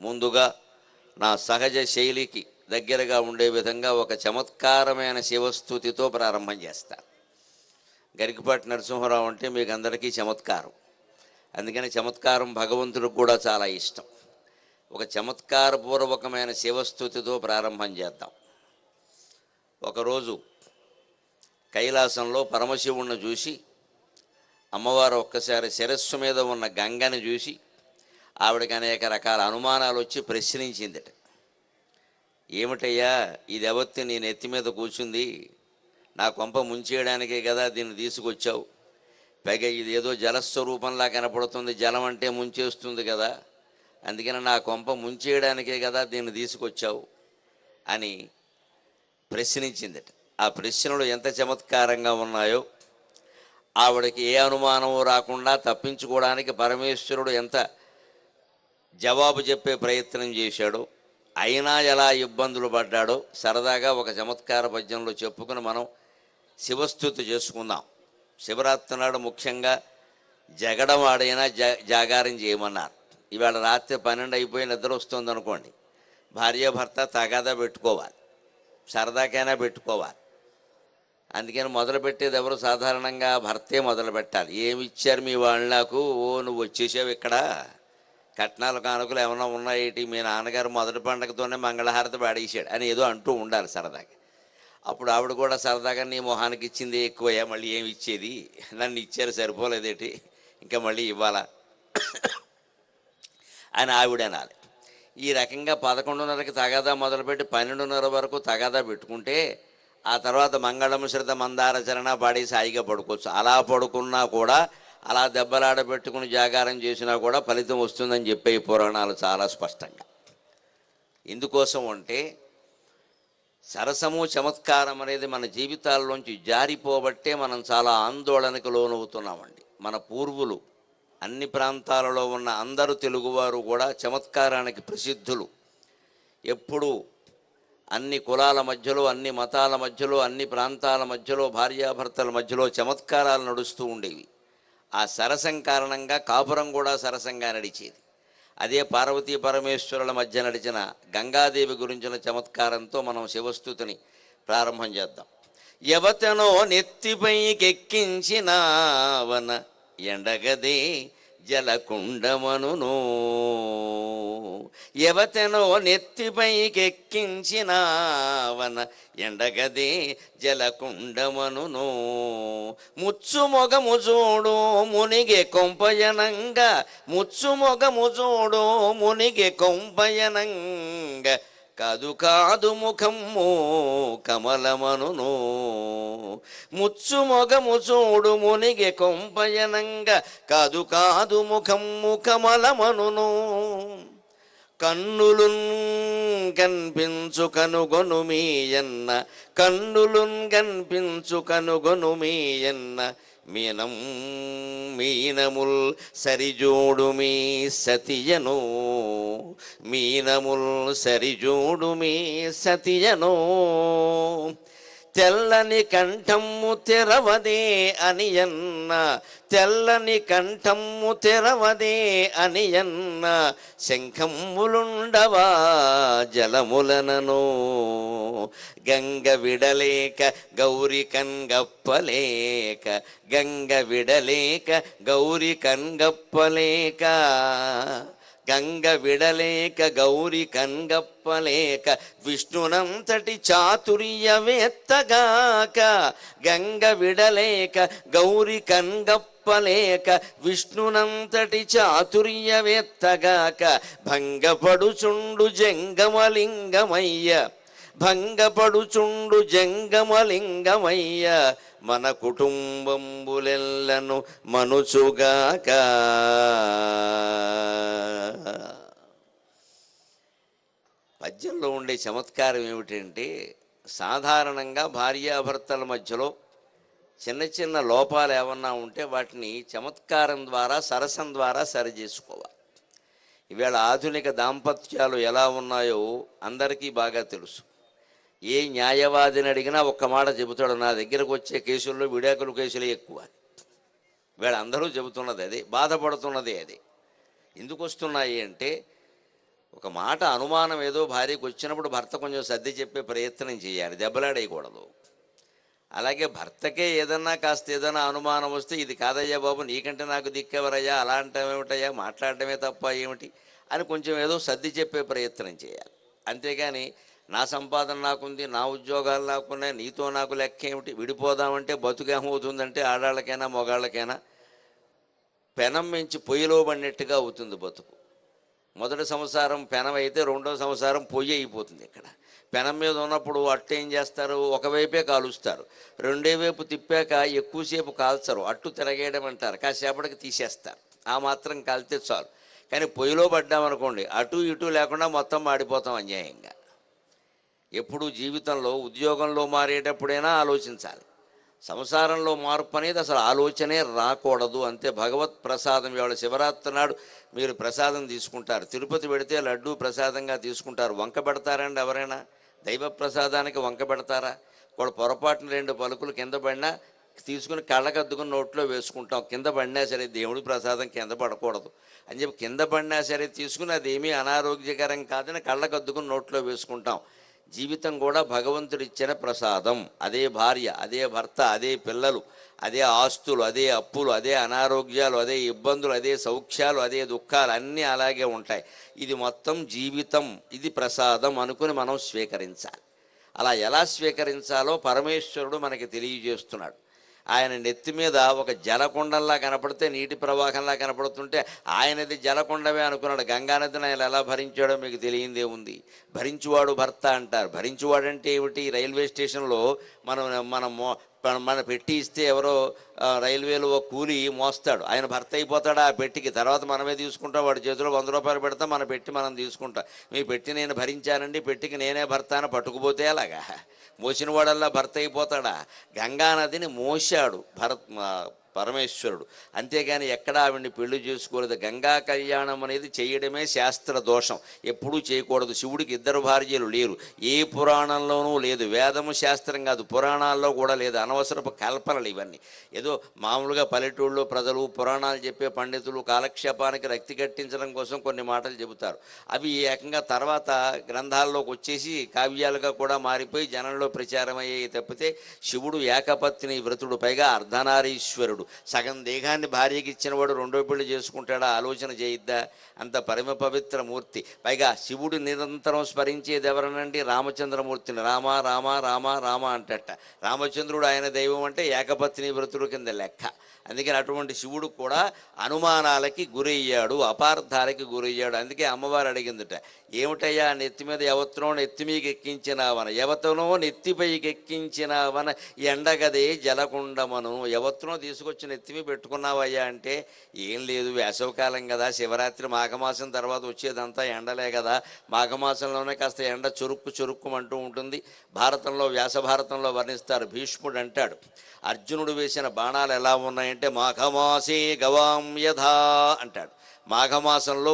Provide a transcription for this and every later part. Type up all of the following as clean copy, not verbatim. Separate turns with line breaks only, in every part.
ముందుగా నా సహజ శైలికి దగ్గరగా ఉండే విధంగా ఒక చమత్కారమైన శివస్థుతితో ప్రారంభం చేస్తాను. గరికపాటి నరసింహారావు అంటే మీకు అందరికీ చమత్కారం, అందుకని చమత్కారం భగవంతుడికి కూడా చాలా ఇష్టం. ఒక చమత్కారపూర్వకమైన శివస్థుతితో ప్రారంభం చేద్దాం. ఒకరోజు కైలాసంలో పరమశివుణ్ణి చూసి అమ్మవారు ఒక్కసారి శిరస్సు మీద ఉన్న గంగని చూసి ఆవిడకి అనేక రకాల అనుమానాలు వచ్చి ప్రశ్నించిందట. ఏమిటయ్యా, ఇది ఎవత్తి నీ నెత్తి మీద కూర్చుంది, నా కొంప ముంచేయడానికే కదా దీన్ని తీసుకొచ్చావు, పైగా ఇది ఏదో జలస్వరూపంలా కనపడుతుంది, జలం అంటే ముంచేస్తుంది కదా, అందుకని నా కొంప ముంచేయడానికే కదా దీన్ని తీసుకొచ్చావు అని ప్రశ్నించిందట. ఆ ప్రశ్నలు ఎంత చమత్కారంగా ఉన్నాయో, ఆవిడకి ఏ అనుమానము రాకుండా తప్పించుకోవడానికి పరమేశ్వరుడు ఎంత జవాబు చెప్పే ప్రయత్నం చేశాడో, అయినా ఎలా ఇబ్బందులు పడ్డాడో సరదాగా ఒక చమత్కార పద్యంలో చెప్పుకుని మనం శివస్థుతి చేసుకుందాం. శివరాత్రి నాడు ముఖ్యంగా జగడం ఆడైనా జాగారం చేయమన్నారు. ఇవాళ రాత్రి 12 అయిపోయి నిద్ర వస్తుంది అనుకోండి, భార్యాభర్త తగాదా పెట్టుకోవాలి, సరదాకైనా పెట్టుకోవాలి. అందుకని మొదలుపెట్టేది ఎవరు? సాధారణంగా భర్తే మొదలు పెట్టాలి. ఏమి ఇచ్చారు మీ వాళ్ళు నాకు, ఓ నువ్వు వచ్చేసావు, ఇక్కడ కట్నాలు కానుకలు ఏమైనా ఉన్నాయేటి, మీ నాన్నగారు మొదటి పండగతోనే మంగళహారతి పాడేసాడు అని ఏదో అంటూ ఉండాలి సరదాగా. అప్పుడు ఆవిడ కూడా సరదాగా నీ మొహానికి ఇచ్చింది ఎక్కువయ్యా, మళ్ళీ ఏమి ఇచ్చేది, నన్ను ఇచ్చారు సరిపోలేదేటి, ఇంకా మళ్ళీ ఇవ్వాలా అని ఆవిడ అనాలి. ఈ రకంగా 11:30కి తగాదా మొదలుపెట్టి 12:30 వరకు తగాదా పెట్టుకుంటే ఆ తర్వాత మంగళమిశ్రిత మందార చరణ పాడి సాయిగా పడుకోవచ్చు. అలా పడుకున్నా కూడా, అలా దెబ్బలాడ పెట్టుకుని జాగారం చేసినా కూడా ఫలితం వస్తుందని చెప్పే పురాణాలు చాలా స్పష్టంగా. ఎందుకోసం అంటే సరసము చమత్కారం అనేది మన జీవితాల్లోంచి జారిపోబట్టే మనం చాలా ఆందోళనకు లోనవుతున్నామండి. మన పూర్వులు అన్ని ప్రాంతాలలో ఉన్న అందరూ తెలుగువారు కూడా చమత్కారానికి ప్రసిద్ధులు. ఎప్పుడూ అన్ని కులాల మధ్యలో, అన్ని మతాల మధ్యలో, అన్ని ప్రాంతాల మధ్యలో, భార్యాభర్తల మధ్యలో చమత్కారాలు నడుస్తూ ఉండేవి. ఆ సరసం కారణంగా కాపురం కూడా సరసంగా నడిచేది. అదే పార్వతీ పరమేశ్వరుల మధ్య నడిచిన గంగాదేవి గురించిన చమత్కారంతో మనం శివస్థుతిని ప్రారంభం చేద్దాం. యవతనో నెత్తిపైకెక్కించినావన ఎండగదే జలకుండమనును, యవతనో నెత్తిపైకెక్కించినావన ఎండగదే జలకుండమనును, ముచ్చు మొగము చూడు మునిగే కొంపయనంగా, ముచ్చు మొగము చూడు మునిగే కొంపయనంగా, కాదు కాదు ముఖము కమలమనును, ముచ్చు మొగము చూడు మునిగే కొంపయనంగా, కాదు కాదు ముఖము కమలమనును, కన్నులున్ కన్పించు కనుగొను మీయన్న, కన్నులున్ కన్పించు కనుగొను మీయన్న, మీనముల్ సరిజోడు మీ సతియను, మీనముల్ సరిజోడు మీ సతియను, తెల్లని కంఠము తెరవదే అనియన్న, తెల్లని కంఠము తెరవదే అనియన్న, శంఖములుండవా జలములనను, గంగ విడలేక గౌరి కన్గప్పలేక, గంగ విడలేక గౌరి కన్గప్పలేక, గంగ విడలేక గౌరి కన్గప్పలేక, విష్ణునంతటి చాతుర్యవేత్తగాక, గంగ విడలేక గౌరి కన్గప్పలేక, విష్ణునంతటి చాతుర్యవేత్తగాక, భంగపడుచుండు జంగమలింగమయ్య, భంగపడుచుండు జంగమలింగమయ్య, మన కుటుంబంబులెల్లను మనుచుగాక. పద్యంలో ఉండే చమత్కారం ఏమిటంటే, సాధారణంగా భార్యాభర్తల మధ్యలో చిన్న చిన్న లోపాలు ఏమన్నా ఉంటే వాటిని చమత్కారం ద్వారా, సరసం ద్వారా సరిచేసుకోవాలి. ఈవేళ ఆధునిక దాంపత్యాలు ఎలా ఉన్నాయో అందరికీ బాగా తెలుసు. ఏ న్యాయవాదిని అడిగినా ఒక్క మాట చెబుతాడు, నా దగ్గరకు వచ్చే కేసుల్లో విడాకుల కేసులే ఎక్కువ. వీళ్ళందరూ చెబుతున్నది అదే, బాధపడుతున్నది అదే. ఎందుకు వస్తున్నాయి అంటే, ఒక మాట అనుమానం ఏదో భార్యకు వచ్చినప్పుడు భర్త కొంచెం సర్ది చెప్పే ప్రయత్నం చేయాలి, దెబ్బలాడేయకూడదు. అలాగే భర్తకే ఏదైనా అనుమానం వస్తే ఇది కాదయ్యా బాబు, నీకంటే నాకు దిక్కెవరయ్యా, అలా అంటావేమిటయ్యా, మాట్లాడటమే తప్ప ఏమిటి అని కొంచెం ఏదో సర్ది చెప్పే ప్రయత్నం చేయాలి. అంతేగాని నా సంపాదన నాకుంది, నా ఉద్యోగాలు నాకున్నాయి, నీతో నాకు లెక్క ఏమిటి, విడిపోదామంటే బతుకేమవుతుందంటే ఆడాళ్ళకైనా మొగాళ్ళకైనా పెనం మించి పొయ్యిలో పడినట్టుగా అవుతుంది బతుకు. మొదటి సంసారం పెనం అయితే రెండో సంసారం పొయ్యి అయిపోతుంది. ఇక్కడ పెనం మీద ఉన్నప్పుడు అట్టు ఏం చేస్తారు, ఒకవైపే కాలుస్తారు, రెండే వైపు తిప్పాక ఎక్కువసేపు కాల్చరు, అట్టు తిరగేయడం అంటారు, కాసేపటికి తీసేస్తారు, ఆ మాత్రం కాలితే చాలు. కానీ పొయ్యిలో పడ్డామనుకోండి అటు ఇటు లేకుండా మొత్తం మాడిపోతాం అన్యాయంగా. ఎప్పుడు జీవితంలో ఉద్యోగంలో మారేటప్పుడైనా ఆలోచించాలి, సంసారంలో మార్పు అనేది అసలు ఆలోచనే రాకూడదు. అంతే. భగవత్ ప్రసాదం ఇవాళ శివరాత్రి నాడు మీరు ప్రసాదం తీసుకుంటారు, తిరుపతి పెడితే లడ్డూ ప్రసాదంగా తీసుకుంటారు, వంక పెడతారండి ఎవరైనా? దైవ ప్రసాదానికి వంక పెడతారా? కూడా పొరపాటున 2 పలుకులు కింద పడినా తీసుకుని కళ్ళకద్దుకుని నోట్లో వేసుకుంటాం, కింద పడినా సరే దేవుడి ప్రసాదం కింద పడకూడదు అని చెప్పి కింద పడినా సరే తీసుకుని అదేమీ అనారోగ్యకరం కాదని కళ్ళకద్దుకుని నోట్లో వేసుకుంటాం. జీవితం కూడా భగవంతుడిచ్చిన ప్రసాదం. అదే భార్య, అదే భర్త, అదే పిల్లలు, అదే ఆస్తులు, అదే అప్పులు, అదే అనారోగ్యాలు, అదే ఇబ్బందులు, అదే సౌఖ్యాలు, అదే దుఃఖాలు, అన్నీ అలాగే ఉంటాయి. ఇది మొత్తం జీవితం, ఇది ప్రసాదం అనుకుని మనం స్వీకరించాలి. అలా ఎలా స్వీకరించాలో పరమేశ్వరుడు మనకి తెలియజేస్తున్నాడు. ఆయన నెత్తి మీద ఒక జలకొండంలా కనపడితే, నీటి ప్రవాహంలా కనపడుతుంటే ఆయనది జలకొండమే అనుకున్నాడు. గంగానదిని ఆయన ఎలా భరించాడో మీకు తెలియందే ఉంది. భరించువాడు భర్త అంటారు. భరించువాడంటే ఏమిటి? రైల్వే స్టేషన్లో మన పెట్టి ఇస్తే ఎవరో రైల్వేలో ఒక కూలి మోస్తాడు, ఆయన భర్త అయిపోతాడు ఆ పెట్టికి. తర్వాత మనమే తీసుకుంటాం, వాడి చేతిలో 100 రూపాయలు పెడతాం, మన పెట్టి మనం తీసుకుంటాం. మీ పెట్టి నేను భరించానండి, పెట్టికి నేనే భర్త అని పట్టుకుపోతే అలాగా మోసిన వాడల్లా భర్త అయిపోతాడా? గంగానదిని మోశాడు పరమేశ్వరుడు. అంతేగాని ఎక్కడా ఆవిడ్ని పెళ్లి చేసుకోలేదు. గంగా కళ్యాణం అనేది చేయడమే శాస్త్ర దోషం, ఎప్పుడూ చేయకూడదు. శివుడికి 2 భార్యలు లేరు, ఏ పురాణంలోనూ లేదు. వేదము శాస్త్రం కాదు, పురాణాల్లో కూడా లేదు. అనవసరపు కల్పనలు ఇవన్నీ. ఏదో మామూలుగా పల్లెటూళ్ళు ప్రజలు పురాణాలు చెప్పే పండితులు కాలక్షేపానికి రక్తి కట్టించడం కోసం కొన్ని మాటలు చెబుతారు. అవి ఏకంగా తర్వాత గ్రంథాల్లోకి వచ్చేసి కావ్యాలుగా కూడా మారిపోయి జనంలో ప్రచారం అయ్యాయి తప్పితే శివుడు ఏకపత్ని వ్రతుడు, పైగా అర్ధనారీశ్వరుడు. సగం దేహాన్ని భార్యకి ఇచ్చినవాడు రెండో పెళ్లి చేసుకుంటాడా? ఆలోచన చేయిద్దా? అంత పరమ పవిత్ర మూర్తి. పైగా శివుడు నిరంతరం స్మరించేది ఎవరనండి? రామచంద్రమూర్తిని. రామ రామ రామ రామ అంటట. రామచంద్రుడు ఆయన దైవం అంటే ఏకపత్ని వ్రతుడు కింద లెక్క. అందుకని అటువంటి శివుడు కూడా అనుమానాలకి గురయ్యాడు, అపార్థాలకి గురయ్యాడు. అందుకే అమ్మవారు అడిగిందిట, ఏమిటయ్యా నెత్తి మీద ఎవత్నో నెత్తి మీకు ఎక్కించినావన, ఎవతనో నెత్తిపైకి ఎక్కించినావన ఎండగదే జలకుండమను. ఎవత్నో తీసుకొచ్చి నెత్తిమి పెట్టుకున్నావయ్యా అంటే, ఏం లేదు, వేసవకాలం కదా, శివరాత్రి మాఘమాసం తర్వాత వచ్చేదంతా ఎండలే కదా, మాఘమాసంలోనే కాస్త ఎండ చురుక్కుమంటూ ఉంటుంది. భారతంలో వ్యాసభారతంలో వర్ణిస్తారు. భీష్ముడు అంటాడు, అర్జునుడు వేసిన బాణాలు ఎలా ఉన్నాయంటే మాఘమాసే గవాం యథా అంటాడు. మాఘమాసంలో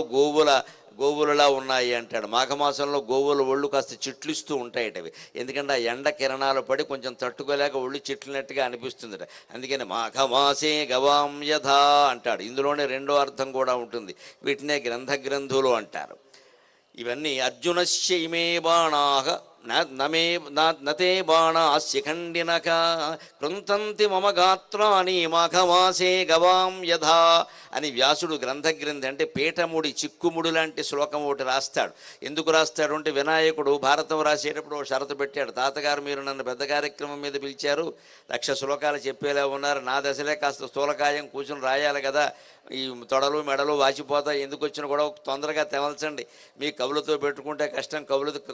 గోవులలా ఉన్నాయి అంటాడు. మాఘమాసంలో గోవుల ఒళ్ళు కాస్త చిట్లిస్తూ ఉంటాయటవి, ఎందుకంటే ఆ ఎండ కిరణాలు పడి కొంచెం తట్టుకోలేక ఒళ్ళు చిట్లినట్టుగా అనిపిస్తుంది. అందుకని మాఘమాసే గవాం యథా అంటాడు. ఇందులోనే రెండో అర్థం కూడా ఉంటుంది. వీటినే గ్రంథులు అంటారు. ఇవన్నీ అర్జునస్య ఇమే బాణాః నతే బాణా శిఖండినక కృంతంతి మమ గాత్రాని మాఘమాసే గవాం యథా అని వ్యాసుడు గ్రంథి అంటే పీఠముడి చిక్కుముడు లాంటి శ్లోకం ఒకటి రాస్తాడు. ఎందుకు రాస్తాడు అంటే, వినాయకుడు భారతం రాసేటప్పుడు ఒక షరతు పెట్టాడు. తాతగారు మీరు నన్ను పెద్ద కార్యక్రమం మీద పిలిచారు, 1,00,000 శ్లోకాలు చెప్పేలా ఉన్నారు, నా దశలే కాస్త స్థూలకాయం కూర్చుని రాయాలి కదా, ఈ తొడలు మెడలు వాచిపోతా, ఎందుకు వచ్చినా కూడా తొందరగా తెమల్చండి, మీ కవులతో పెట్టుకుంటే కష్టం,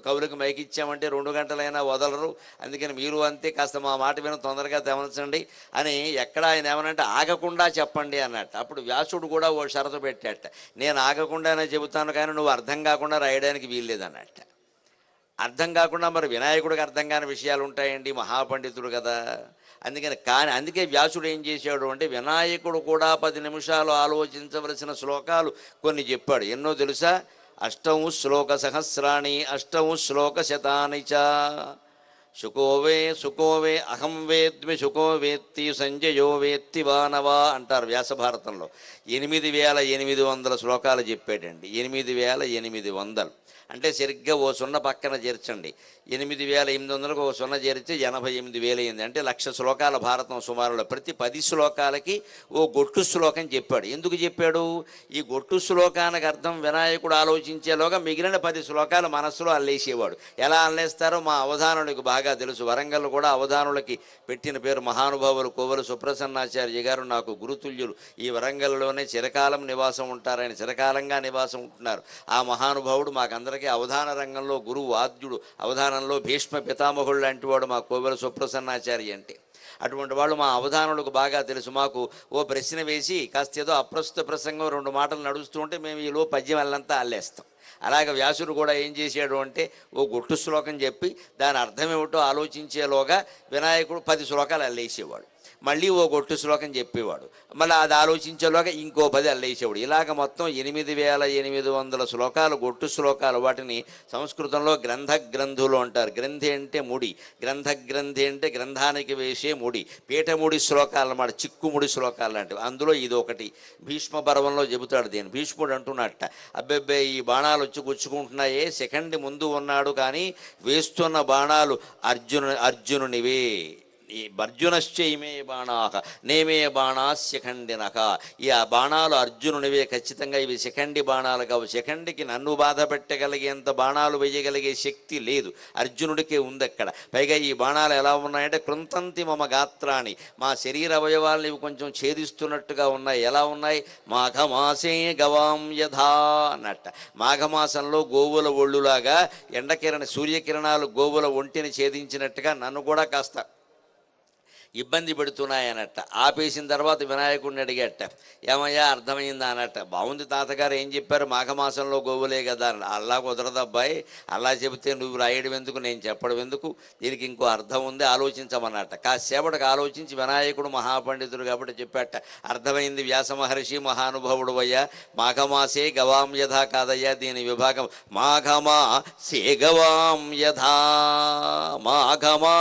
కవులకు మైకిచ్చామంటే 2 గంటలైనా వదలరు, అందుకని మీరు అంతే, కాస్త మా మాట విన తొందరగా తెమల్చండి అని ఎక్కడ ఆయన ఏమనంటే ఆగకుండా చెప్పండి అన్నట్టు. అప్పుడు వ్యాసుడు కూడా ఓ షరతు పెట్టాట, నేను ఆగకుండానే చెబుతాను కానీ నువ్వు అర్థం కాకుండా రాయడానికి వీల్లేదన్నట్ట. అర్థం కాకుండా మరి వినాయకుడికి అర్థం కాని విషయాలు ఉంటాయండి, మహాపండితుడు కదా. అందుకే వ్యాసుడు ఏం చేశాడు అంటే, వినాయకుడు కూడా 10 నిమిషాలు ఆలోచించవలసిన శ్లోకాలు కొన్ని చెప్పాడు. ఎన్నో తెలుసా? 8 శ్లోక సహస్రాణి 8 శ్లోక శతాని చ. శుకోవే అహం వేద్మి శుకో వేత్తి సంజయో వేత్తి వానవా అంటారు వ్యాసభారతంలో. 8800 శ్లోకాలు చెప్పాడండి. 8800 అంటే సరిగ్గా ఓ సున్న పక్కన చేర్చండి. 8800కు ఓ సున్న చేరిస్తే 88,000 అయింది. అంటే 1,00,000 శ్లోకాల భారతం సుమారులో. ప్రతి 10 శ్లోకాలకి ఓ గొట్టు శ్లోకం చెప్పాడు. ఎందుకు చెప్పాడు? ఈ గొట్టు శ్లోకానికి అర్థం వినాయకుడు ఆలోచించేలోగా మిగిలిన 10 శ్లోకాలు మనస్సులో అల్లేసేవాడు. ఎలా అల్లేస్తారో మా అవధానులకు బాగా తెలుసు. వరంగల్ కూడా అవధానులకి పెట్టిన పేరు మహానుభావులు కోవెల సుప్రసన్నాచార్య గారు, నాకు గురుతుల్యులు. ఈ వరంగల్లోనే చిరకాలం నివాసం ఉంటారని, చిరకాలంగా నివాసం ఉంటున్నారు. ఆ మహానుభావుడు మాకందరికీ అవధాన రంగంలో గురువు, ఆద్యుడు. అవధానంలో భీష్మ పితామహుడు లాంటి వాడు మా కోవెల సుప్రసన్నాచార్య అంటే. అటువంటి వాళ్ళు మా అవధానులకు బాగా తెలుసు. మాకు ఓ ప్రశ్న వేసి కాస్త ఏదో అప్రస్తుత ప్రసంగం 2 మాటలు నడుస్తూ ఉంటే మేము ఈలో పద్యం అల్లంతా అల్లేస్తాం. అలాగే వ్యాసుడు కూడా ఏం చేశాడు అంటే ఓ గొట్టు శ్లోకం చెప్పి దాని అర్థం ఏమిటో ఆలోచించేలోగా వినాయకుడు 10 శ్లోకాలు అల్లేసేవాడు. మళ్ళీ ఓ గొట్టు శ్లోకం చెప్పేవాడు. మళ్ళీ అది ఆలోచించేలోగా ఇంకో 10 అల్లేసేవాడు. ఇలాగ మొత్తం 8800 శ్లోకాలు గొట్టు శ్లోకాలు. వాటిని సంస్కృతంలో గ్రంథులు అంటారు. గ్రంథి అంటే ముడి, గ్రంథి అంటే గ్రంథానికి వేసే ముడి, పీఠముడి శ్లోకాలు అన్నమాట, చిక్కుముడి శ్లోకాలు లాంటివి. అందులో ఇది ఒకటి. భీష్మ పర్వంలో చెబుతాడు దీన్ని. భీష్ముడు అంటున్నట్ట, అబ్బెబ్బే ఈ బాణాలు వచ్చి గుచ్చుకుంటున్నాయే, సెకండ్ ముందు ఉన్నాడు కానీ వేస్తున్న బాణాలు అర్జునునివే. ఈ అర్జునశ్చైమే బాణాహ నేమే బాణాస్య ఖండినక. ఈ ఆ బాణాలు అర్జునునివే ఖచ్చితంగా. ఇవి సెకండి బాణాలు కావు. సెకండికి నన్ను బాధ పెట్టగలిగేంత బాణాలు వేయగలిగే శక్తి లేదు, అర్జునుడికే ఉంది అక్కడ. పైగా ఈ బాణాలు ఎలా ఉన్నాయంటే కృంతంతి మమ గాత్రాన్ని, మా శరీర అవయవాలను ఇవి కొంచెం ఛేదిస్తున్నట్టుగా ఉన్నాయి. ఎలా ఉన్నాయి? మాఘమాసే గవాం యథా అన్నట్ట. మాఘమాసంలో గోవుల ఒళ్ళులాగా సూర్యకిరణాలు గోవుల ఒంటిని ఛేదించినట్టుగా నన్ను కూడా కాస్త ఇబ్బంది పెడుతున్నాయనట్ట. ఆపేసిన తర్వాత వినాయకుడిని అడిగట, ఏమయ్యా అర్థమైందా అన్నట్ట. బాగుంది తాతగారు, ఏం చెప్పారు? మాఘమాసంలో గోవులే కదా. అల్లా కుదరదు అబ్బాయి, అల్లా చెబితే నువ్వు రాయడం ఎందుకు, నేను చెప్పడం ఎందుకు, దీనికి ఇంకో అర్థం ఉంది, ఆలోచించమన్నట్ట. కాసేపటికి ఆలోచించి వినాయకుడు మహాపండితుడు కాబట్టి చెప్పాట, అర్థమైంది వ్యాస మహర్షి మహానుభావుడు అయ్యా, మాఘమాసే గవాం యథా కాదయ్యా, దీని విభాగం మాఘమా సే గవాం యథా, మాఘమా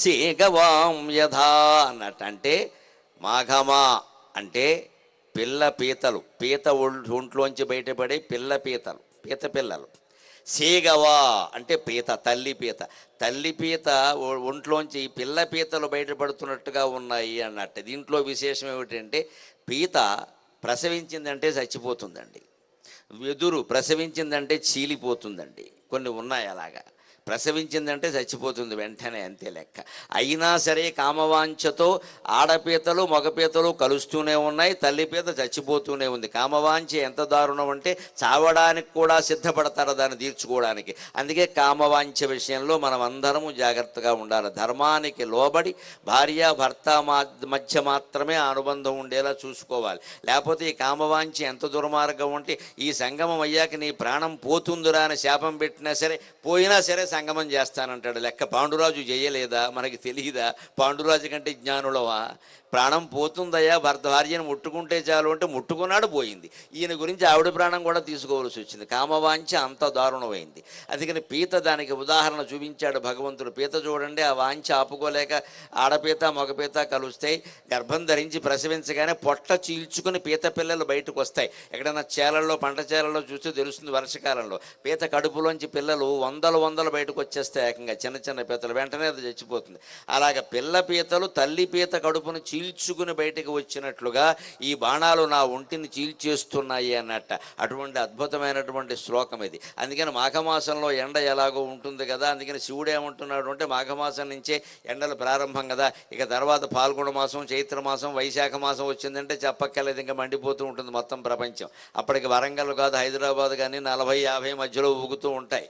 సే గవాం యథా అన్నట్టు. అంటే మాఘమా అంటే పీతలు, పీత ఒంట్లోంచి బయటపడే పీతలు, పీత పిల్లలు. సేగవా అంటే పీత, తల్లి పీత ఒంట్లోంచి పిల్ల పీతలు బయటపడుతున్నట్టుగా ఉన్నాయి అన్నట్టు. దీంట్లో విశేషం ఏమిటంటే పీత ప్రసవించిందంటే చచ్చిపోతుందండి, వెదురు ప్రసవించిందంటే చీలిపోతుందండి. కొన్ని ఉన్నాయి అలాగా. ప్రసవించిందంటే చచ్చిపోతుంది వెంటనే, అంతే లెక్క. అయినా సరే కామవాంఛతో ఆడపీతలు మగపీతలు కలుస్తూనే ఉన్నాయి, తల్లిపీత చచ్చిపోతూనే ఉంది. కామవాంఛ ఎంత దారుణం అంటే చావడానికి కూడా సిద్ధపడతారు దాన్ని తీర్చుకోవడానికి. అందుకే కామవాంఛ విషయంలో మనం అందరము జాగ్రత్తగా ఉండాలి. ధర్మానికి లోబడి భార్య భర్త మధ్య మాత్రమే అనుబంధం ఉండేలా చూసుకోవాలి. లేకపోతే ఈ కామవాంఛ ఎంత దుర్మార్గం అంటే ఈ సంగమం అయ్యాక నీ ప్రాణం పోతుందిరా అని శాపం పెట్టినా సరే, పోయినా సరే సంగమం చేస్తానంటాడు. లెక్క పాండురాజు చేయలేదా? మనకి తెలియదా? పాండురాజు కంటే జ్ఞానులవా? ప్రాణం పోతుందయ్యా, భార్యను ముట్టుకుంటే చాలు అంటే ముట్టుకున్నాడు, పోయింది. ఈయన గురించి ఆవిడ ప్రాణం కూడా తీసుకోవాల్సి వచ్చింది. కామవాంఛ అంత దారుణమైంది. అందుకని పీత దానికి ఉదాహరణ చూపించాడు భగవంతుడు. పీత చూడండి, ఆ వాంఛ ఆపుకోలేక ఆడపీత మగపీత కలుస్తాయి. గర్భం ధరించి ప్రసవించగానే పొట్ట చీల్చుకుని పీత పిల్లలు బయటకు వస్తాయి. ఎక్కడైనా చేలల్లో, పంట చేలల్లో చూస్తే తెలుస్తుంది వర్షకాలంలో పీత కడుపులోంచి పిల్లలు వందలు బయటకు వచ్చేస్తాయి. ఏకంగా చిన్న చిన్న పీతలు, వెంటనే అది చచ్చిపోతుంది. అలాగ పిల్ల పీతలు తల్లి పీత కడుపును చీల్చుకుని బయటకు వచ్చినట్లుగా ఈ బాణాలు నా ఒంటిని చీల్చేస్తున్నాయి అన్నట్ట. అటువంటి అద్భుతమైనటువంటి శ్లోకం ఇది. అందుకని మాఘమాసంలో ఎండ ఎలాగో ఉంటుంది కదా, అందుకని శివుడు ఏమంటున్నాడు అంటే మాఘమాసం నుంచే ఎండలు ప్రారంభం కదా, ఇక తర్వాత పాల్గొన మాసం, చైత్ర మాసం, వైశాఖ మాసం వచ్చిందంటే చెప్పక్కర్లేదు, ఇంకా మండిపోతూ ఉంటుంది మొత్తం ప్రపంచం. అప్పటికి వరంగల్ కాదు హైదరాబాద్ కానీ 40-50 మధ్యలో ఊగుతూ ఉంటాయి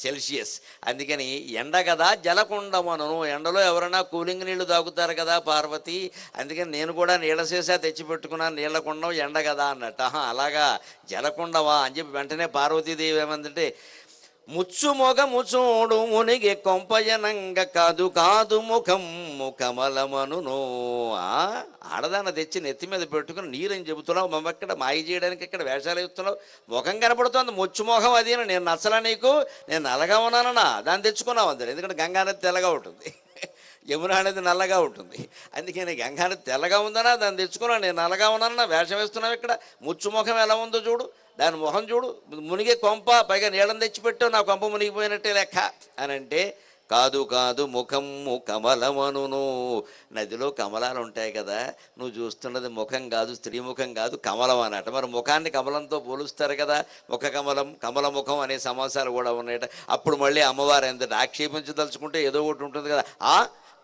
సెల్సియస్. అందుకని ఎండ కదా జలకుండమను, ఎండలో ఎవరైనా కూలింగ్ నీళ్లు తాగుతారు కదా పార్వతి, అందుకని నేను కూడా నీళ్ళ సీసా తెచ్చిపెట్టుకున్నాను, నీళ్ళ కుండం ఎండ కదా అన్నట్టు. అలాగా జలకుండవా అని చెప్పి వెంటనే పార్వతీదేవి ఏమందంటే ముచ్చు మొగము చూడు మునిగి కొంపయనంగ కాదు కాదు ముఖం కమలమనునో. ఆడదాన్ని తెచ్చి నెత్తి మీద పెట్టుకుని నీరని చెబుతున్నావు, మమ్మక్కడ మాయ చేయడానికి ఇక్కడ వేషాలు వేస్తున్నావు, ముఖం కనపడుతుంది ముచ్చు మొఖం అది. నేను నచ్చలా నీకు, నేను నల్లగా ఉన్నానన్నా దాన్ని తెచ్చుకున్నావు అందరు. ఎందుకంటే గంగా నది తెల్లగా ఉంటుంది, యమునా అనేది నల్లగా ఉంటుంది. అందుకని గంగా నది తెల్లగా ఉందనా దాన్ని తెచ్చుకున్నాను, నేను నల్లగా ఉన్నానన్నా వేషం వేస్తున్నావు. ఇక్కడ ముచ్చు ముఖం ఎలా ఉందో చూడు, దాని మొహం చూడు, మునిగే కొంప, పైగా నీళ్ళని తెచ్చిపెట్టావు, నా కొంప మునిగిపోయినట్టే లెక్క అని అంటే, కాదు కాదు ముఖము కమలమనును. నదిలో కమలాలు ఉంటాయి కదా, నువ్వు చూస్తున్నది ముఖం కాదు, స్త్రీ ముఖం కాదు, కమలం అన్నట్టు. మరి ముఖాన్ని కమలంతో పోలుస్తారు కదా, ముఖ కమలం కమల ముఖం అనే సమాసాలు కూడా ఉన్నాయట. అప్పుడు మళ్ళీ అమ్మవారు ఎంత ఆక్షేపించదలుచుకుంటే ఏదో ఒకటి ఉంటుంది కదా.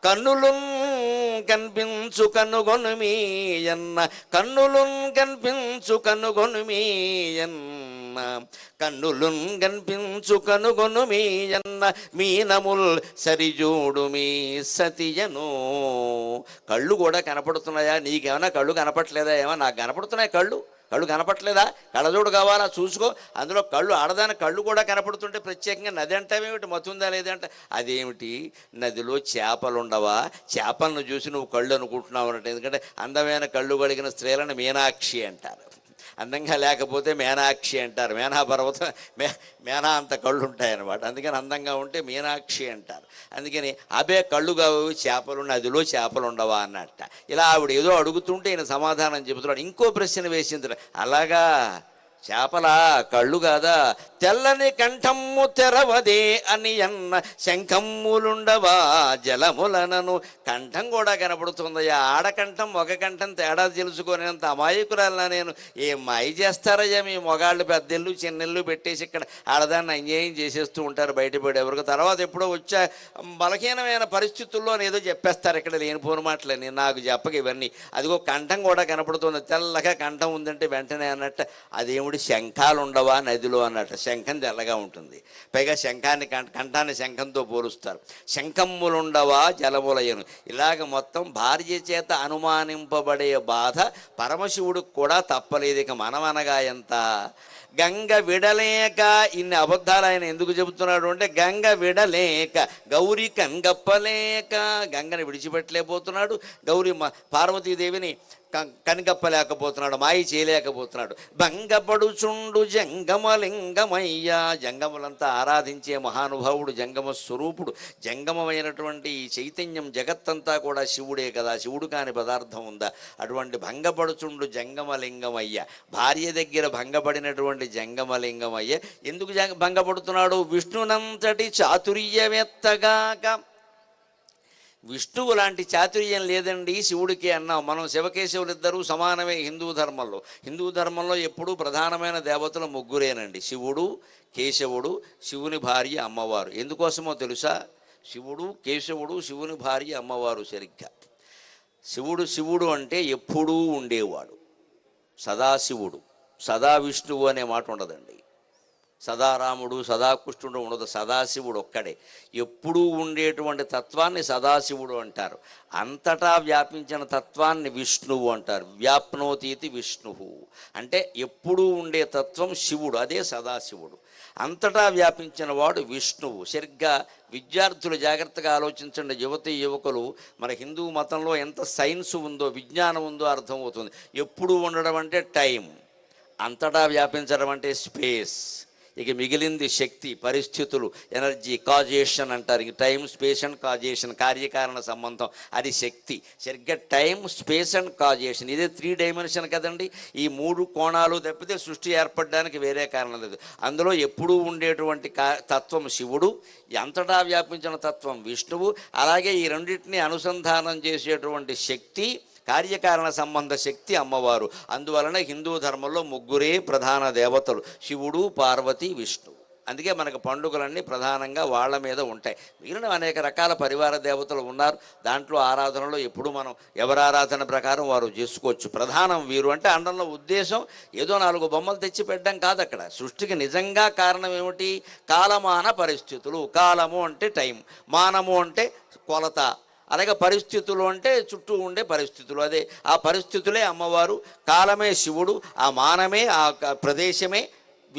కన్నులున్ కనిపించు కనుగొనుమీ ఎన్న, కన్నులున్ కనిపించు కనుగొనుమీ ఎన్న, కన్నులున్ కనిపించు కనుగొనుమీ ఎన్న, మీనముల్ సరిజూడు మీ సతియను. కళ్ళు కూడా కనపడుతున్నాయా నీకేమన్నా? కళ్ళు కనపట్లేదా? ఏమో నాకు కనపడుతున్నాయి కళ్ళు. కళ్ళు కనపట్లేదా? కళ్ళజోడు కావాలా చూసుకో. అందులో కళ్ళు, ఆడదాని కళ్ళు కూడా కనపడుతుంటే ప్రత్యేకంగా నది అంటావేమిటి, మతుందా లేదంటే అదేమిటి? నదిలో చేపలు ఉండవా? చేపలను చూసి నువ్వు కళ్ళు అనుకుంటున్నావు అన్నట్టు. ఎందుకంటే అందమైన కళ్ళు కలిగిన స్త్రీలను మీనాక్షి అంటారు, అందంగా లేకపోతే మేనాక్షి అంటారు. మేనా పర్వతం మేనా అంత కళ్ళు ఉంటాయన్నమాట. అందుకని అందంగా ఉంటే మీనాక్షి అంటారు. అందుకని అబే కళ్ళు కావు చేపలు, నదిలో చేపలు ఉండవా అన్నట్ట. ఇలా ఆవిడ ఏదో అడుగుతుంటే ఈయన సమాధానం చెబుతున్నాడు. ఇంకో ప్రశ్న వేసింది, అలాగా చేపలా కళ్ళు కాదా? తెల్లని కంఠమ్ము తెరవదే అని అన్న, శంఖమ్ములుండవా జలములనను. కంఠం కూడా కనపడుతుందయ్యా, ఆడకంఠం ఒక కంఠం తేడా తెలుసుకునేంత అమాయకురాలనా నేను? ఏం మాయ చేస్తారయ్యా మీ మొగాళ్ళు? పెద్దెళ్ళు చిన్నెళ్ళు పెట్టేసి ఇక్కడ ఆడదాన్ని అన్యాయం చేసేస్తూ ఉంటారు బయటపడి ఎవరికి. తర్వాత ఎప్పుడో వచ్చా బలహీనమైన పరిస్థితుల్లో ఏదో చెప్పేస్తారు ఇక్కడ లేనిపోని మాటలని. నాకు చెప్పక ఇవన్నీ. అదిగో కంఠం కూడా కనపడుతుంది, తెల్లగా కంఠం ఉందంటే వెంటనే అన్నట్టు. అదేమిటి శంఖాలు ఉండవా నదిలో అన్నట్టు. శంఖం తెల్లగా ఉంటుంది, పైగా శంఖాన్ని కంఠాన్ని శంఖంతో పోలుస్తారు. శంఖమ్ములుండవా జలములయను. ఇలాగ మొత్తం భార్య చేత అనుమానింపబడే బాధ పరమశివుడికి కూడా తప్పలేదు. ఇక మనమనగా ఎంత? గంగ విడలేక, ఇన్ని అబద్ధాలు ఆయన ఎందుకు చెబుతున్నాడు అంటే, గంగ విడలేక గౌరీ కన్గప్పలేక, గంగని విడిచిపెట్టలేకపోతున్నాడు, గౌరీ పార్వతీదేవిని కనిగప్పలేకపోతున్నాడు, మాయ చేయలేకపోతున్నాడు. భంగపడుచుండు జంగమలింగమయ్య, జంగములంతా ఆరాధించే మహానుభావుడు, జంగమ స్వరూపుడు. జంగమమైనటువంటి ఈ చైతన్యం జగత్తంతా కూడా శివుడే కదా, శివుడు కాని పదార్థం ఉందా? అటువంటి భంగపడుచుండు జంగమలింగమయ్య, భార్య దగ్గర భంగపడినటువంటి జంగమలింగమయ్య ఎందుకు భంగపడుతున్నాడు? విష్ణునంతటి చాతుర్యవేత్తగాక. విష్ణువు లాంటి చాతుర్యం లేదండి శివుడికి అన్నాం మనం. శివకేశవులు ఇద్దరూ సమానమే హిందూ ధర్మంలో. హిందూ ధర్మంలో ఎప్పుడూ ప్రధానమైన దేవతలు ముగ్గురేనండి, శివుడు, కేశవుడు, శివుని భార్య అమ్మవారు. ఎందుకోసమో తెలుసా? శివుడు, కేశవుడు, శివుని భార్య అమ్మవారు. సరిగ్గా శివుడు శివుడు అంటే ఎప్పుడూ ఉండేవాడు, సదాశివుడు. సదా విష్ణువు అనే మాట ఉండదండి, సదారాముడు సదాకృష్ణుడు ఉండదు, సదాశివుడు ఒక్కడే. ఎప్పుడూ ఉండేటువంటి తత్వాన్ని సదాశివుడు అంటారు. అంతటా వ్యాపించిన తత్వాన్ని విష్ణువు అంటారు. వ్యాప్నోతీతి విష్ణువు అంటే ఎప్పుడూ ఉండే తత్వం శివుడు, అదే సదాశివుడు. అంతటా వ్యాపించిన వాడు విష్ణువు. సరిగ్గా విద్యార్థులు జాగ్రత్తగా ఆలోచించండి, యువతీ యువకులు. మన హిందూ మతంలో ఎంత సైన్స్ ఉందో, విజ్ఞానం ఉందో అర్థమవుతుంది. ఎప్పుడూ ఉండడం అంటే టైం, అంతటా వ్యాపించడం అంటే స్పేస్, ఇక మిగిలింది శక్తి, పరిస్థితులు, ఎనర్జీ, కాజేషన్ అంటారు. ఇంక టైం, స్పేస్ అండ్ కాజేషన్, కార్యకారణ సంబంధం, అది శక్తి. సరిగ్గా టైం, స్పేస్ అండ్ కాజేషన్, ఇదే 3 డైమెన్షన్ కదండి. ఈ 3 కోణాలు తప్పితే సృష్టి ఏర్పడడానికి వేరే కారణం లేదు. అందులో ఎప్పుడూ ఉండేటువంటి తత్వం శివుడు, అంతటా వ్యాపించిన తత్వం విష్ణువు. అలాగే ఈ రెండింటినీ అనుసంధానం చేసేటువంటి శక్తి, కార్యకారణ సంబంధ శక్తి అమ్మవారు. అందువలన హిందూ ధర్మంలో ముగ్గురే ప్రధాన దేవతలు, శివుడు, పార్వతి, విష్ణువు. అందుకే మనకు పండుగలన్నీ ప్రధానంగా వాళ్ళ మీద ఉంటాయి. మిగిలిన అనేక రకాల పరివార దేవతలు ఉన్నారు. దాంట్లో ఆరాధనలో ఎప్పుడు మనం ఎవరి ఆరాధన ప్రకారం వారు చేసుకోవచ్చు. ప్రధానం వీరు అంటే అండంలో ఉద్దేశం ఏదో 4 బొమ్మలు తెచ్చి పెట్టడం కాదు. అక్కడ సృష్టికి నిజంగా కారణం ఏమిటి? కాలమాన పరిస్థితులు. కాలము అంటే టైం, మానము అంటే కొలత, అలాగే పరిస్థితులు అంటే చుట్టూ ఉండే పరిస్థితులు. అదే ఆ పరిస్థితులే అమ్మవారు, కాలమే శివుడు, ఆ మానమే, ఆ ప్రదేశమే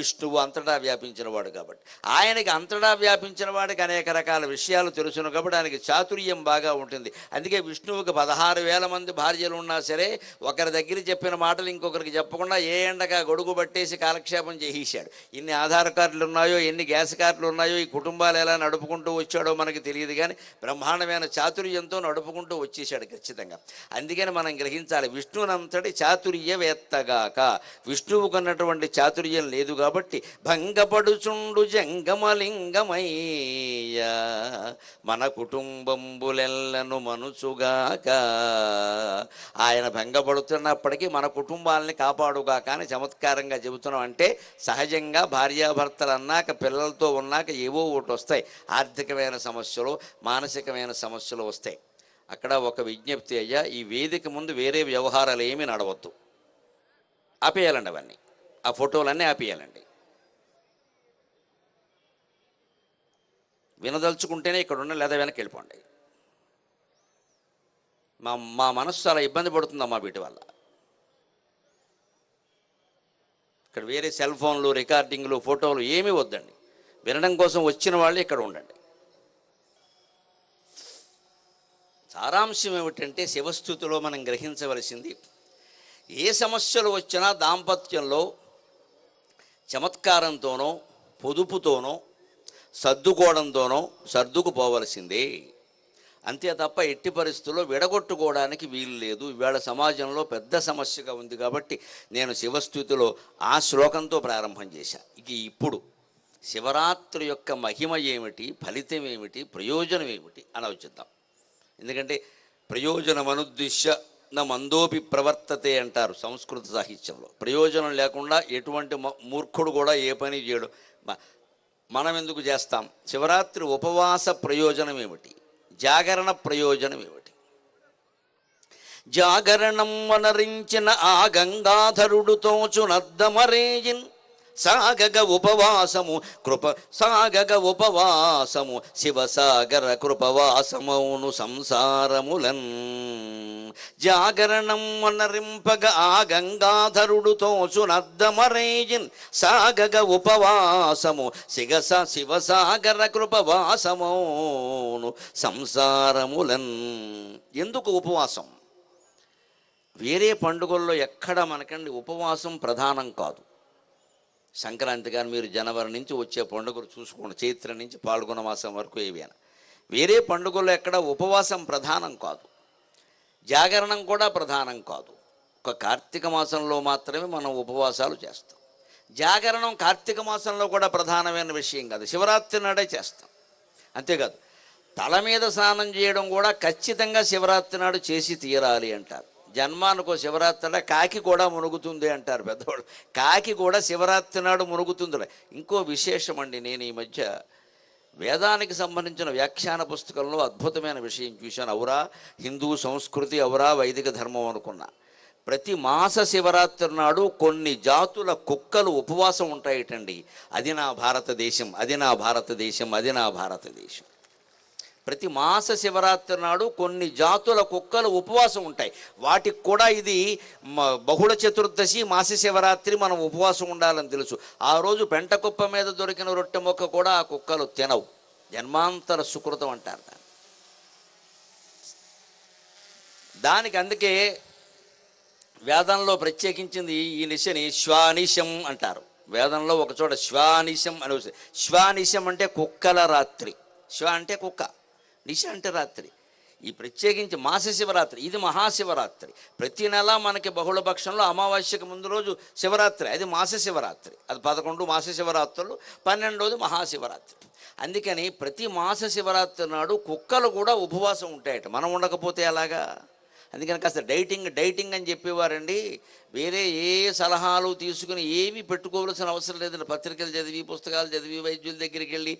విష్ణువు అంతటా వ్యాపించిన వాడు కాబట్టి. ఆయనకి అంతటా వ్యాపించిన వాడికి అనేక రకాల విషయాలు తెలుసును కాబట్టి ఆయనకి చాతుర్యం బాగా ఉంటుంది. అందుకే విష్ణువుకి 16,000 మంది భార్యలు ఉన్నా సరే ఒకరి దగ్గర చెప్పిన మాటలు ఇంకొకరికి చెప్పకుండా ఏ ఎండగా గొడుగు పట్టేసి కాలక్షేపం చేసేసాడు. ఎన్ని ఆధార్ కార్డులు ఉన్నాయో, ఎన్ని గ్యాస్ కార్డులు ఉన్నాయో, ఈ కుటుంబాలు ఎలా నడుపుకుంటూ వచ్చాడో మనకి తెలియదు, కానీ బ్రహ్మాండమైన చాతుర్యంతో నడుపుకుంటూ వచ్చేసాడు ఖచ్చితంగా. అందుకని మనం గ్రహించాలి, విష్ణునంతటి చాతుర్యవేత్తగాక. విష్ణువుకు ఉన్నటువంటి చాతుర్యం లేదు కాబట్టి భంగపడుచుండు జంగమలింగమయ్య మన కుటుంబంబులెల్లను మనుచుగాక. ఆయన భంగపడుతున్నప్పటికీ మన కుటుంబాలని కాపాడుగాక అని చమత్కారంగా చెబుతున్నాం. అంటే సహజంగా భార్యాభర్తలు అన్నాక, పిల్లలతో ఉన్నాక ఏవో ఒకటి వస్తాయి, ఆర్థికమైన సమస్యలు, మానసికమైన సమస్యలు వస్తాయి. అక్కడ ఒక విజ్ఞప్తి, అయ్యా ఈ వేదిక ముందు వేరే వ్యవహారాలు ఏమీ నడవద్దు, ఆపేయాలండి అవన్నీ, ఆ ఫోటోలన్నీ ఆపేయాలండి. వినదలుచుకుంటేనే ఇక్కడ ఉన్న, లేదా వెనక్కి వెళ్ళిపోండి. మా మనస్సు చాలా ఇబ్బంది పడుతుందమ్మా వీటి వల్ల. ఇక్కడ వేరే సెల్ ఫోన్లు, రికార్డింగ్లు, ఫోటోలు ఏమీ వద్దండి. వినడం కోసం వచ్చిన వాళ్ళు ఇక్కడ ఉండండి. సారాంశం ఏమిటంటే, శివస్థుతిలో మనం గ్రహించవలసింది, ఏ సమస్యలు వచ్చినా దాంపత్యంలో చమత్కారంతోనో, పొదుపుతోనో, సర్దుకోవడంతోనో సర్దుకుపోవలసిందే. అంతే తప్ప ఎట్టి పరిస్థితుల్లో విడగొట్టుకోవడానికి వీలు లేదు. ఇవాళ సమాజంలో పెద్ద సమస్యగా ఉంది కాబట్టి నేను శివస్థుతిలో ఆ శ్లోకంతో ప్రారంభం చేశా. ఇప్పుడు శివరాత్రి యొక్క మహిమ ఏమిటి, ఫలితం ఏమిటి, ప్రయోజనం ఏమిటి అని ఆలోచిద్దాం. ఎందుకంటే ప్రయోజనమనుద్దిశ్య నా మందోపి ప్రవర్తతే అంటారు సంస్కృత సాహిత్యంలో. ప్రయోజనం లేకుండా ఎటువంటి మూర్ఖుడు కూడా ఏ పని చేయడు. మనం ఎందుకు చేస్తాం? శివరాత్రి ఉపవాస ప్రయోజనం ఏమిటి, జాగరణ ప్రయోజనం ఏమిటి? జాగరణం వనరించిన ఆ గంగాధరుడు తోచునద్దమరేజిన్ సాగగ ఉపవాసము శివసాగర కృపవాసమౌను సంసారములన్. జాగరణం వనరింపగ ఆ గంగాధరుడు తోచునద్దమరేజిన్ సాగగ ఉపవాసము శివసాగర కృపవాసమౌను సంసారములన్. ఎందుకు ఉపవాసం? వేరే పండుగల్లో ఎక్కడ మనకండి ఉపవాసం ప్రధానం కాదు. సంక్రాంతి కానీ మీరు జనవరి నుంచి వచ్చే పండుగలు చూసుకోండి, చైత్ర నుంచి పాల్గొన మాసం వరకు ఏవైనా. వేరే పండుగల్లో ఎక్కడ ఉపవాసం ప్రధానం కాదు, జాగరణం కూడా ప్రధానం కాదు. ఒక కార్తీక మాసంలో మాత్రమే మనం ఉపవాసాలు చేస్తాం. జాగరణం కార్తీక మాసంలో కూడా ప్రధానమైన విషయం కాదు, శివరాత్రి నాడే చేస్తాం. అంతేకాదు, తల మీద స్నానం చేయడం కూడా ఖచ్చితంగా శివరాత్రి నాడు చేసి తీరాలి అంటారు. జన్మానికో శివరాత్రి కాకి కూడా మునుగుతుంది అంటారు పెద్దవాళ్ళు. కాకి కూడా శివరాత్రి నాడు మునుగుతుంది. ఇంకో విశేషం అండి, నేను ఈ మధ్య వేదానికి సంబంధించిన వ్యాఖ్యాన పుస్తకంలో అద్భుతమైన విషయం చూశాను. అవురా హిందూ సంస్కృతి, అవురా వైదిక ధర్మం అనుకున్నా. ప్రతి మాస శివరాత్రి నాడు కొన్ని జాతుల కుక్కలు ఉపవాసం ఉంటాయిటండి. అది నా భారతదేశం, అది నా భారతదేశం, అది నా భారతదేశం. ప్రతి మాస శివరాత్రి నాడు కొన్ని జాతుల కుక్కలు ఉపవాసం ఉంటాయి. వాటికి కూడా ఇది బహుళ చతుర్దశి మాస శివరాత్రి మనం ఉపవాసం ఉండాలని తెలుసు. ఆ రోజు పెంట కుప్ప మీద దొరికిన రొట్టె మొక్క కూడా ఆ కుక్కలు తినవు. జన్మాంతర సుకృతం అంటారు దానికి. అందుకే వేదంలో ప్రత్యేకించింది ఈ నిశని శ్వానిశం అంటారు. వేదంలో ఒక చోట శ్వానిశం అని వస్తుంది. శ్వానిశం అంటే కుక్కల రాత్రి. శ్వ అంటే కుక్క, నిశ అంటే రాత్రి. ఈ ప్రత్యేకించి మాస శివరాత్రి, ఇది మహాశివరాత్రి. ప్రతి నెల మనకి బహుళపక్షంలో అమావాస్యకు ముందు రోజు శివరాత్రి, అది మాస శివరాత్రి. అది 11 మాస శివరాత్రులు, 12వది మహాశివరాత్రి. అందుకని ప్రతి మాస శివరాత్రి నాడు కుక్కలు కూడా ఉపవాసం ఉంటాయట. మనం ఉండకపోతే అలాగా. అందుకని కాస్త డైటింగ్ అని చెప్పేవారండి. వేరే ఏ సలహాలు తీసుకుని ఏమీ పెట్టుకోవాల్సిన అవసరం లేదండి. పత్రికలు చదివి, పుస్తకాలు చదివి, వైద్యుల దగ్గరికి వెళ్ళి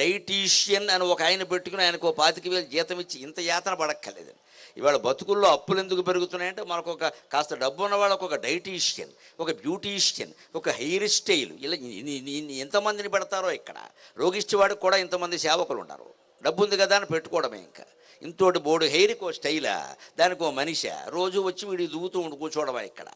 డైటీషియన్ అని ఒక ఆయన పెట్టుకుని ఆయనకు 25,000 జీతం ఇచ్చి ఇంత యాతన పడక్కర్లేదండి. ఇవాళ బతుకుల్లో అప్పులు ఎందుకు పెరుగుతున్నాయంటే మనకు ఒక కాస్త డబ్బు ఉన్న వాళ్ళకు ఒక డైటీషియన్, ఒక బ్యూటీషియన్, ఒక హెయిర్ స్టైల్, ఇలా ఎంతమందిని పెడతారో ఇక్కడ. రోగిష్టి వాడికి కూడా ఇంతమంది సేవకులు ఉన్నారు. డబ్బు ఉంది కదా అని పెట్టుకోవడమే. ఇంకా ఇంతోటి బోర్డు హెయిర్కో స్టైలా, దానికో మనిషి రోజు వచ్చి వీడి దూగుతూ కూర్చోవడమా ఇక్కడ.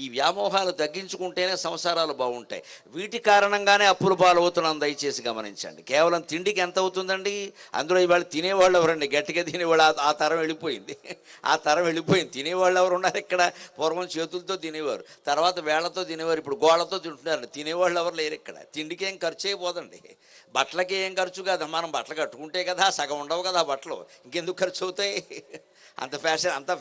ఈ వ్యామోహాలు తగ్గించుకుంటేనే సంసారాలు బాగుంటాయి. వీటి కారణంగానే అప్పుల పాలవుతున్నాం. దయచేసి గమనించండి. కేవలం తిండికి ఎంత అవుతుందండి? అందులో ఇవాళ తినేవాళ్ళు ఎవరండి? గట్టిగా తినేవాళ్ళు ఆ తరం వెళ్ళిపోయింది. ఆ తరం వెళ్ళిపోయింది. తినేవాళ్ళు ఎవరు ఉన్నారు ఇక్కడ? పూర్వం చేతులతో తినేవారు, తర్వాత వేళ్లతో తినేవారు, ఇప్పుడు గోళ్లతో తింటున్నారు. తినేవాళ్ళు ఎవరు లేరు ఇక్కడ. తిండికి ఏం ఖర్చు అయిపోదండి, బట్టలకి ఏం ఖర్చు కాదు. మనం బట్టలు కట్టుకుంటే కదా, సగం ఉండవు కదా బట్టలు, ఇంకెందుకు ఖర్చు అవుతాయి? అంత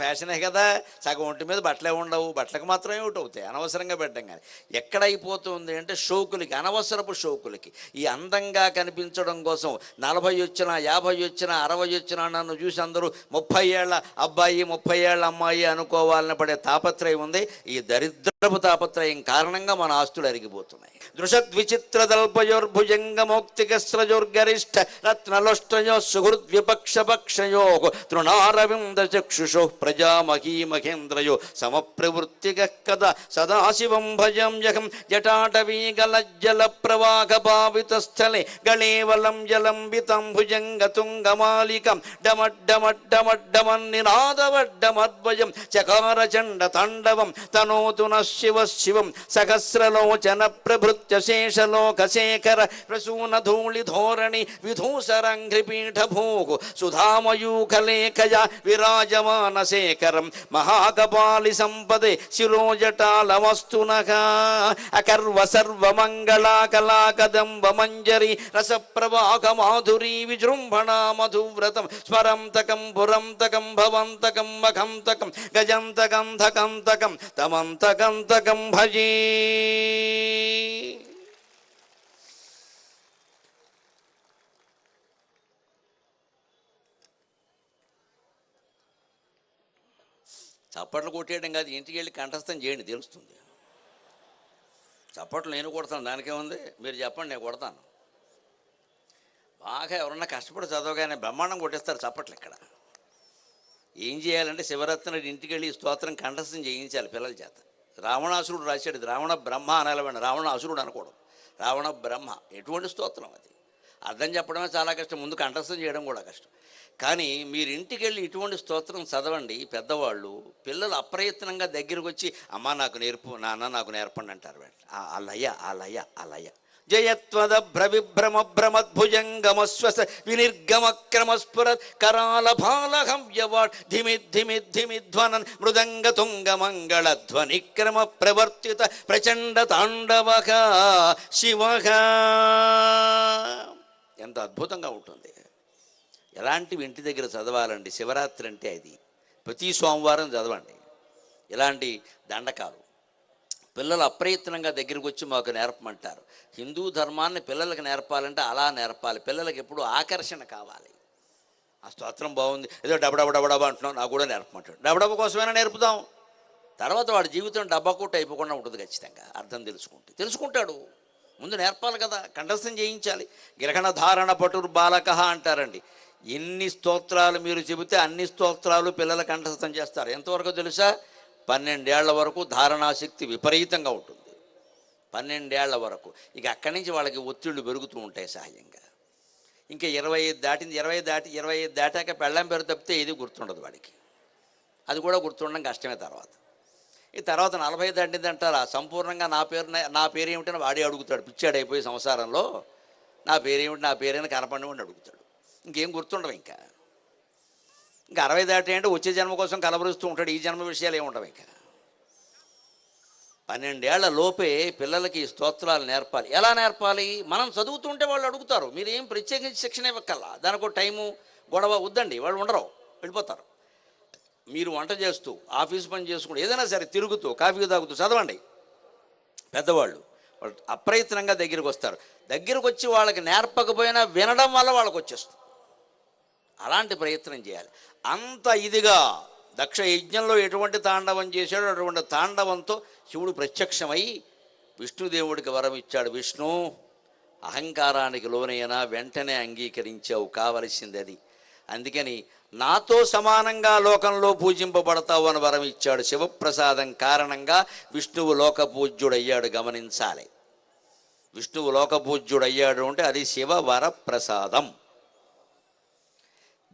ఫ్యాషనే కదా. సగం ఒంటి మీద బట్టలే ఉండవు, బట్టలకు మాత్రమే ఒకటి అవుతాయి అనవసరంగా పెట్టడం. కానీ ఎక్కడైపోతుంది అంటే షోకులకి, అనవసరపు షోకులకి. ఈ అందంగా కనిపించడం కోసం 40 వచ్చినా 50 వచ్చినా 60 వచ్చినా నన్ను చూసి అందరూ 30 ఏళ్ల అబ్బాయి 30 ఏళ్ల అమ్మాయి అనుకోవాలని పడే తాపత్రయం ఉంది. ఈ దరిద్రపు తాపత్రయం కారణంగా మన ఆస్తులు అరిగిపోతున్నాయి. దృషద్విచిత్రదల్పయోర్భుజంగమౌక్తికస్రజోర్గరిష్ట రత్నలోష్టయో సుహృద్విపక్షపక్షయో తృణారవింద చక్షుషో ప్రజామహీమహేంద్రయో సమప్రవృత్తిగ కదా సదాశివం భజంజహం జటాటవీగలజ్జల ప్రవాహపావితస్థలే గళేవలం జలంబితం భుజంగతుంగమాలికం డమడ్డమడ్డమడ్డమన్నినాదవడ్డమద్వయం చకారచండ తాండవం తనోతు నః శివ శివం సహస్రలోచన ప్రభృత్య శేషలోకశేఖర ప్రసూనధూళిధోరణి విధూసరంఘ్రిపీఠభూ సుధామయూఖలేఖయా విరాజమానశేఖరం మహాకపాలి సంపదే శిరోజటాలమస్తునః అకర్వ సర్వమంగళాకలాకదంబ మంజరి రసప్రవాహ మాధురీ విజృంభణా మధువ్రతం స్మరంతకం పురంతకం భవంతకం మఖంతకం గజంతకంధకంతకం తమంతకంతకం భజే. చప్పట్లు కొట్టేయడం కాదు, ఇంటికి వెళ్ళి కంఠస్థం చేయండి, తెలుస్తుంది. చప్పట్లు నేను కొడతాను, దానికేముంది? మీరు చెప్పండి, నేను కొడతాను. బాగా ఎవరన్నా కష్టపడి చదవగానే బ్రహ్మాండం కొట్టేస్తారు చప్పట్లు. ఇక్కడ ఏం చేయాలంటే శివరత్నుడి ఇంటికి వెళ్ళి స్తోత్రం కంఠస్థం చేయించాలి పిల్లల చేత. రావణాసురుడు రాశాడు, ఇది రావణ బ్రహ్మ అనాలవండి, రావణాసురుడు అనకూడదు, రావణ బ్రహ్మ. ఎటువంటి స్తోత్రం అది? అర్థం చెప్పడమే చాలా కష్టం, ముందు కంఠస్థం చేయడం కూడా కష్టం. కానీ మీరు ఇంటికి వెళ్ళి ఇటువంటి స్తోత్రం చదవండి. పెద్దవాళ్ళు పిల్లలు అప్రయత్నంగా దగ్గరకు వచ్చి అమ్మ నాకు నేర్పు, నాన్న నాకు నేర్పండి అంటారు. అలయ అలయ అలయ జయత్వద భ్రవిభ్రమ భ్రమద్భుజంగమశ్వస వినిర్గమక్రమస్ఫురత్ కరాల భాలహవ్యవాడ్ ధిమిద్ధిమిద్ధిమిధ్వనన్ మృదంగ తుంగ మంగళ ధ్వనిక్రమ ప్రవర్తిత ప్రచండ తాండవః శివః. ఎంత అద్భుతంగా ఉంటుంది. ఎలాంటివి ఇంటి దగ్గర చదవాలండి? శివరాత్రి అంటే అది. ప్రతి సోమవారం చదవండి ఇలాంటి దండకాలు. పిల్లలు అప్రయత్నంగా దగ్గరికి వచ్చి మాకు నేర్పమంటారు. హిందూ ధర్మాన్ని పిల్లలకు నేర్పాలంటే అలా నేర్పాలి. పిల్లలకి ఎప్పుడు ఆకర్షణ కావాలి. ఆ స్తోత్రం బాగుంది, ఏదో డబడబడబడబ అంటున్నాం, నాకు కూడా నేర్పమంటాడు. డబడబ కోసమైనా నేర్పుదాం, తర్వాత వాడి జీవితం డబ్బా కొట్టు అయిపోకుండా ఉంటుంది. ఖచ్చితంగా అర్థం తెలుసుకుంటాడు. ముందు నేర్పాలి కదా, కంఠస్థం చేయించాలి. గ్రహణ ధారణ పటుర్ బాలక అంటారండి. ఎన్ని స్తోత్రాలు మీరు చెబితే అన్ని స్తోత్రాలు పిల్లల కంఠస్థం చేస్తారు. ఎంతవరకు తెలుసా? 12 ఏళ్ల వరకు ధారణాశక్తి విపరీతంగా ఉంటుంది. 12 ఏళ్ల వరకు. ఇక అక్కడి నుంచి వాళ్ళకి ఒత్తిళ్లు పెరుగుతూ ఉంటాయి సహజంగా. ఇంకా 25 దాటింది, 25 దాటాక పెళ్ళాం పేరు తప్పితే ఏది గుర్తుండదు వాడికి. అది కూడా గుర్తుండడం కష్టమే. ఈ తర్వాత 40 దాటింది అంటారా, సంపూర్ణంగా నా పేరు ఏమిటని వాడే అడుగుతాడు. పిచ్చాడైపోయి సంసారంలో నా పేరేమిటి కనపడి అడుగుతాడు. ఇంకేం గుర్తుండవు. ఇంకా 60 దాటి అంటే వచ్చే జన్మ కోసం కలబరుస్తూ ఉంటాడు. ఈ జన్మ విషయాలు ఏమి ఉండవు. ఇంకా 12 ఏళ్ల లోపే పిల్లలకి స్తోత్రాలు నేర్పాలి. ఎలా నేర్పాలి? మనం చదువుతుంటే వాళ్ళు అడుగుతారు. మీరు ఏం ప్రత్యేకించి శిక్షణ ఇవ్వక్కల్లా, దానికో టైము గొడవ వద్దండి, వాళ్ళు ఉండరు, వెళ్ళిపోతారు. మీరు వంట చేస్తూ, ఆఫీస్ పని చేసుకుంటూ, ఏదైనా సరే తిరుగుతూ, కాఫీ తాగుతూ చదవండి. పెద్దవాళ్ళు వాళ్ళు అప్రయత్నంగా దగ్గరికి వస్తారు. దగ్గరకు వచ్చి వాళ్ళకి నేర్పకపోయినా వినడం వల్ల వాళ్ళకి వచ్చేస్తుంది. అలాంటి ప్రయత్నం చేయాలి. అంత ఇదిగా దక్ష యజ్ఞంలో ఎటువంటి తాండవం చేశాడో అటువంటి తాండవంతో శివుడు ప్రత్యక్షమై విష్ణుదేవుడికి వరం ఇచ్చాడు. విష్ణు, అహంకారానికి లోనైనా వెంటనే అంగీకరించావు, కావలసింది అది. అందుకని నాతో సమానంగా లోకంలో పూజింపబడతావు అని వరం ఇచ్చాడు. శివప్రసాదం కారణంగా విష్ణువు లోకపూజ్యుడయ్యాడు. గమనించాలి, విష్ణువు లోకపూజ్యుడయ్యాడు అంటే అది శివ వరప్రసాదం.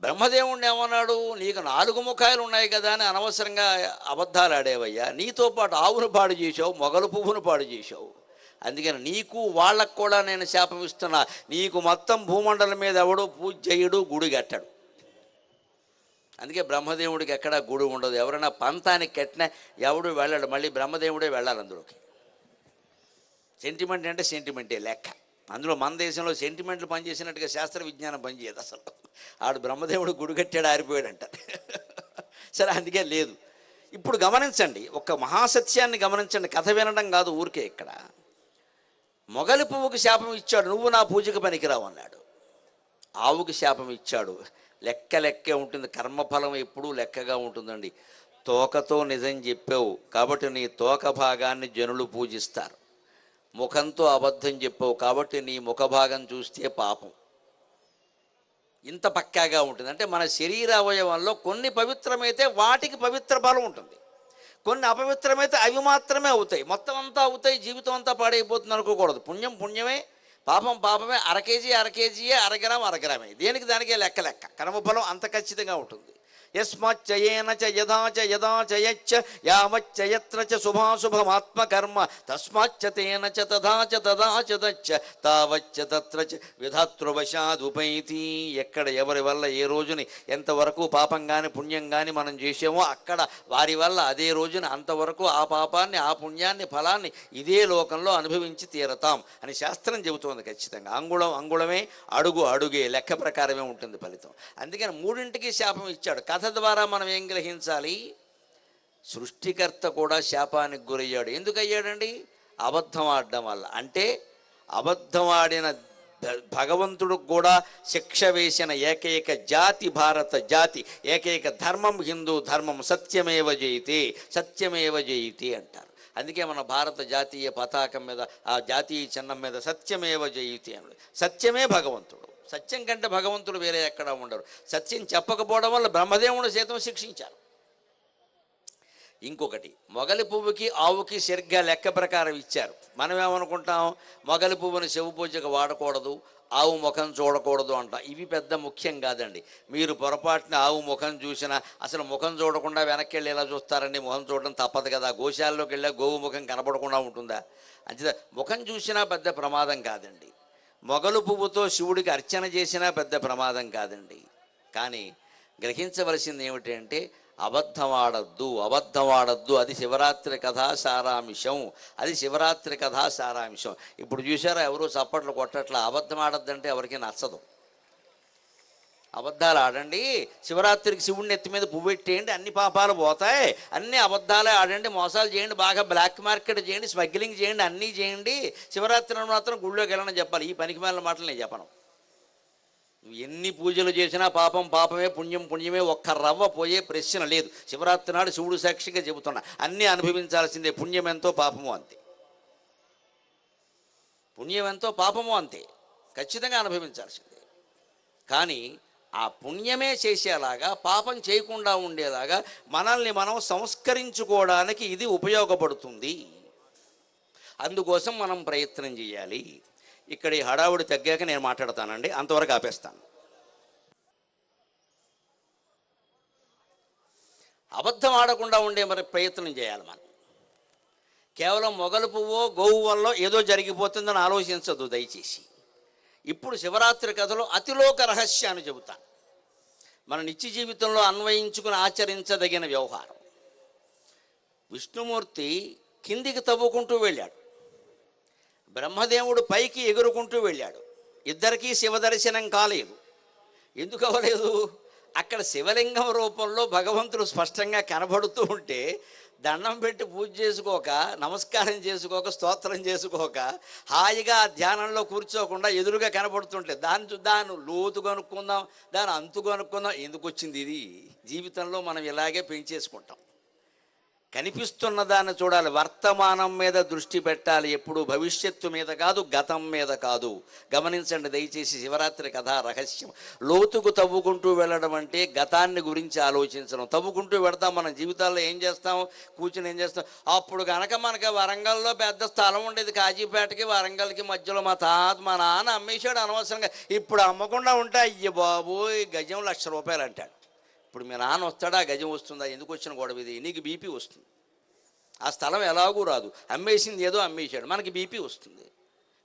బ్రహ్మదేవుణ్ణి ఏమన్నాడు, నీకు 4 ముఖాలు ఉన్నాయి కదా అని అనవసరంగా అబద్ధాలు ఆడేవయ్యా, నీతో పాటు ఆవును పాడు చేసావు, మొగలు పువ్వును పాడు చేసావు, అందుకని నీకు వాళ్ళకు కూడా నేను శాపం ఇస్తున్నా, నీకు మొత్తం భూమండలం మీద ఎవడు పూజ చేయడు, గుడి కట్టాడు. అందుకే బ్రహ్మదేవుడికి ఎక్కడా గుడి ఉండదు. ఎవరైనా పంతానికి కట్టినా ఎవడు వెళ్ళాడు, మళ్ళీ బ్రహ్మదేవుడే వెళ్ళాలి అందులోకి. సెంటిమెంట్ అంటే సెంటిమెంటే లెక్క. అందులో మన దేశంలో సెంటిమెంట్లు పనిచేసినట్టుగా శాస్త్ర విజ్ఞానం పనిచేయదు అసలు. ఆడు బ్రహ్మదేవుడు గుడి కట్టాడు ఆరిపోయాడంట. సరే, అందుకే లేదు. ఇప్పుడు గమనించండి, ఒక మహాసత్యాన్ని గమనించండి. కథ వినడం కాదు ఊరికే. ఇక్కడ మొగలి పువ్వుకి శాపం ఇచ్చాడు, నువ్వు నా పూజకు పనికిరావు అన్నాడు. ఆవుకి శాపం ఇచ్చాడు, లెక్కే ఉంటుంది. కర్మఫలం ఎప్పుడూ లెక్కగా ఉంటుందండి. తోకతో నిజం చెప్పావు కాబట్టి నీ తోక భాగాన్ని జనులు పూజిస్తారు. ముఖంతో అబద్ధం చెప్పావు కాబట్టి నీ ముఖ భాగం చూస్తే పాపం. ఇంత పక్కాగా ఉంటుంది. అంటే మన శరీర అవయవంలో కొన్ని పవిత్రమైతే వాటికి పవిత్ర ఫలం ఉంటుంది, కొన్ని అపవిత్రమైతే అవి మాత్రమే అవుతాయి. మొత్తం అంతా అవుతాయి, జీవితం అంతా పాడైపోతుంది అనుకోకూడదు. పుణ్యం పుణ్యమే, పాపం పాపమే. అర కేజీయే, అరగ్రామే. దేనికి దానికే లెక్క. కర్మఫలం అంత ఖచ్చితంగా ఉంటుంది. యస్మాచ్చయేన చ యదా చ యచ్చ యావచ్చ యత్ర చ శుభాశుభమాత్మకర్మ తస్మాచ్చ తేన చ తదా చ దచ్చ తావచ్చ తత్ర చ విధాతృవశాదుపైతి. ఎక్కడ ఎవరి వల్ల ఏ రోజుని ఎంతవరకు పాపం కానీ పుణ్యం కానీ మనం చేసామో అక్కడ వారి వల్ల అదే రోజున అంతవరకు ఆ పాపాన్ని ఆ పుణ్యాన్ని ఫలాన్ని ఇదే లోకంలో అనుభవించి తీరతాం అని శాస్త్రం చెబుతోంది ఖచ్చితంగా. అంగుళమే, అడుగే లెక్క ప్రకారమే ఉంటుంది ఫలితం. అందుకని 3ంటికి శాపం ఇచ్చాడు. కథ ద్వారా మనం ఏం గ్రహించాలి? సృష్టికర్త కూడా శాపానికి గురయ్యాడు. ఎందుకు అయ్యాడండి? అబద్ధం ఆడడం వల్ల. అంటే అబద్ధం ఆడిన భగవంతుడు కూడా శిక్ష వేసిన ఏకైక జాతి భారత జాతి, ఏకైక ధర్మం హిందూ ధర్మం. సత్యమేవ జయతి అంటారు. అందుకే మన భారత జాతీయ పతాకం మీద, ఆ జాతీయ చిహ్నం మీద సత్యమేవ జయతి అని. సత్యమే భగవంతుడు. సత్యం కంటే భగవంతుడు వేరే ఎక్కడ ఉండరు. సత్యం చెప్పకపోవడం వల్ల బ్రహ్మదేవుడు సైతం శిక్షించారు. ఇంకొకటి, మొగలి పువ్వుకి ఆవుకి సరిగ్గా లెక్క ప్రకారం ఇచ్చారు. మనం ఏమనుకుంటాం, మొగలి పువ్వుని శివ పూజకు వాడకూడదు, ఆవు ముఖం చూడకూడదు అంట. ఇవి పెద్ద ముఖ్యం కాదండి. మీరు పొరపాటున ఆవు ముఖం చూసినా అసలు ముఖం చూడకుండా వెనక్కి వెళ్ళి ఎలా చూస్తారండి? ముఖం చూడడం తప్పదు కదా. గోశాలలోకి వెళ్ళా గోవు ముఖం కనపడకుండా ఉంటుందా? అంతే, ముఖం చూసినా పెద్ద ప్రమాదం కాదండి. మొగలు పువ్వుతో శివుడికి అర్చన చేసినా పెద్ద ప్రమాదం కాదండి. కానీ గ్రహించవలసింది ఏమిటంటే అబద్ధం ఆడద్దు. అది శివరాత్రి కథా సారాంశం. ఇప్పుడు చూసారా, ఎవరు చప్పట్లు కొట్టట్లా. అబద్ధం ఆడద్దంటే ఎవరికి నచ్చదు. అబద్ధాలు ఆడండి, శివరాత్రికి శివుడిని ఎత్తి మీద పువ్వు పెట్టేయండి, అన్ని పాపాలు పోతాయి, అన్ని అబద్ధాలే ఆడండి, మోసాలు చేయండి, బాగా బ్లాక్ మార్కెట్ చేయండి, స్మగ్లింగ్ చేయండి, అన్నీ చేయండి, శివరాత్రి మాత్రం గుళ్ళోకి వెళ్ళని చెప్పాలి. ఈ పనికి మేలిన మాటలు నేను చెప్పను. నువ్వు ఎన్ని పూజలు చేసినా పాపం పాపమే, పుణ్యం పుణ్యమే. ఒక్క రవ్వ పోయే ప్రశ్న లేదు. శివరాత్రి నాడు శివుడు సాక్షిగా చెబుతున్నా, అన్నీ అనుభవించాల్సిందే. పుణ్యం ఎంతో పాపము అంతే. పుణ్యం ఎంతో పాపము అంతే, ఖచ్చితంగా అనుభవించాల్సిందే. కానీ ఆ పుణ్యమే చేసేలాగా, పాపం చేయకుండా ఉండేలాగా మనల్ని మనం సంస్కరించుకోవడానికి ఇది ఉపయోగపడుతుంది. అందుకోసం మనం ప్రయత్నం చేయాలి. ఇక్కడ ఈ హడావుడి తగ్గాక నేను మాట్లాడతానండి, అంతవరకు ఆపేస్తాను. అబద్ధం ఆడకుండా ఉండే మరి ప్రయత్నం చేయాలి మనం. కేవలం మొగలు పువ్వో గోవు వల్ల ఏదో జరిగిపోతుందని ఆలోచించద్దు దయచేసి. ఇప్పుడు శివరాత్రి కథలో అతిలోక రహస్యాన్ని చెబుతాను. మన నిత్య జీవితంలో అన్వయించుకుని ఆచరించదగిన వ్యవహారం. విష్ణుమూర్తి కిందికి తవ్వుకుంటూ వెళ్ళాడు, బ్రహ్మదేవుడు పైకి ఎగురుకుంటూ వెళ్ళాడు. ఇద్దరికీ శివదర్శనం కాలేదు. ఎందుకు అవ్వలేదు? అక్కడ శివలింగం రూపంలో భగవంతుడు స్పష్టంగా కనబడుతూ ఉంటే దండం పెట్టి పూజ చేసుకోక, నమస్కారం చేసుకోక, స్తోత్రం చేసుకోక, హాయిగా ధ్యానంలో కూర్చోకుండా ఎదురుగా కనబడుతుంటే దాని లోతు కనుక్కుందాం, దాని అంతు కనుక్కుందాం. ఎందుకు వచ్చింది ఇది? జీవితంలో మనం ఇలాగే పెంచేసుకుంటాం. కనిపిస్తున్న దాన్ని చూడాలి, వర్తమానం మీద దృష్టి పెట్టాలి, ఎప్పుడు భవిష్యత్తు మీద కాదు, గతం మీద కాదు. గమనించండి దయచేసి శివరాత్రి కథ రహస్యం. లోతుకు తవ్వుకుంటూ వెళ్ళడం అంటే గతాన్ని గురించి ఆలోచించడం. తవ్వుకుంటూ వెళతాం, మన జీవితాల్లో ఏం చేస్తాం, కూర్చుని ఏం చేస్తాం. అప్పుడు కనుక మనకి వరంగల్లో పెద్ద స్థలం ఉండేది, కాజీపేటకి వరంగల్కి మధ్యలో మా నాన్న అమ్మేశాడు అనవసరంగా, ఇప్పుడు అమ్మకుండా ఉంటే అయ్య బాబోయ్ గజం ₹1,00,000 అంటాడు. ఇప్పుడు మీ నాన్న వస్తాడా, గజం వస్తుందా, ఎందుకు వచ్చిన గొడవ ఇది, నీకు బీపీ వస్తుంది. ఆ స్థలం ఎలాగూ రాదు, అమ్మేసింది ఏదో అమ్మేశాడు, మనకి బీపీ వస్తుంది.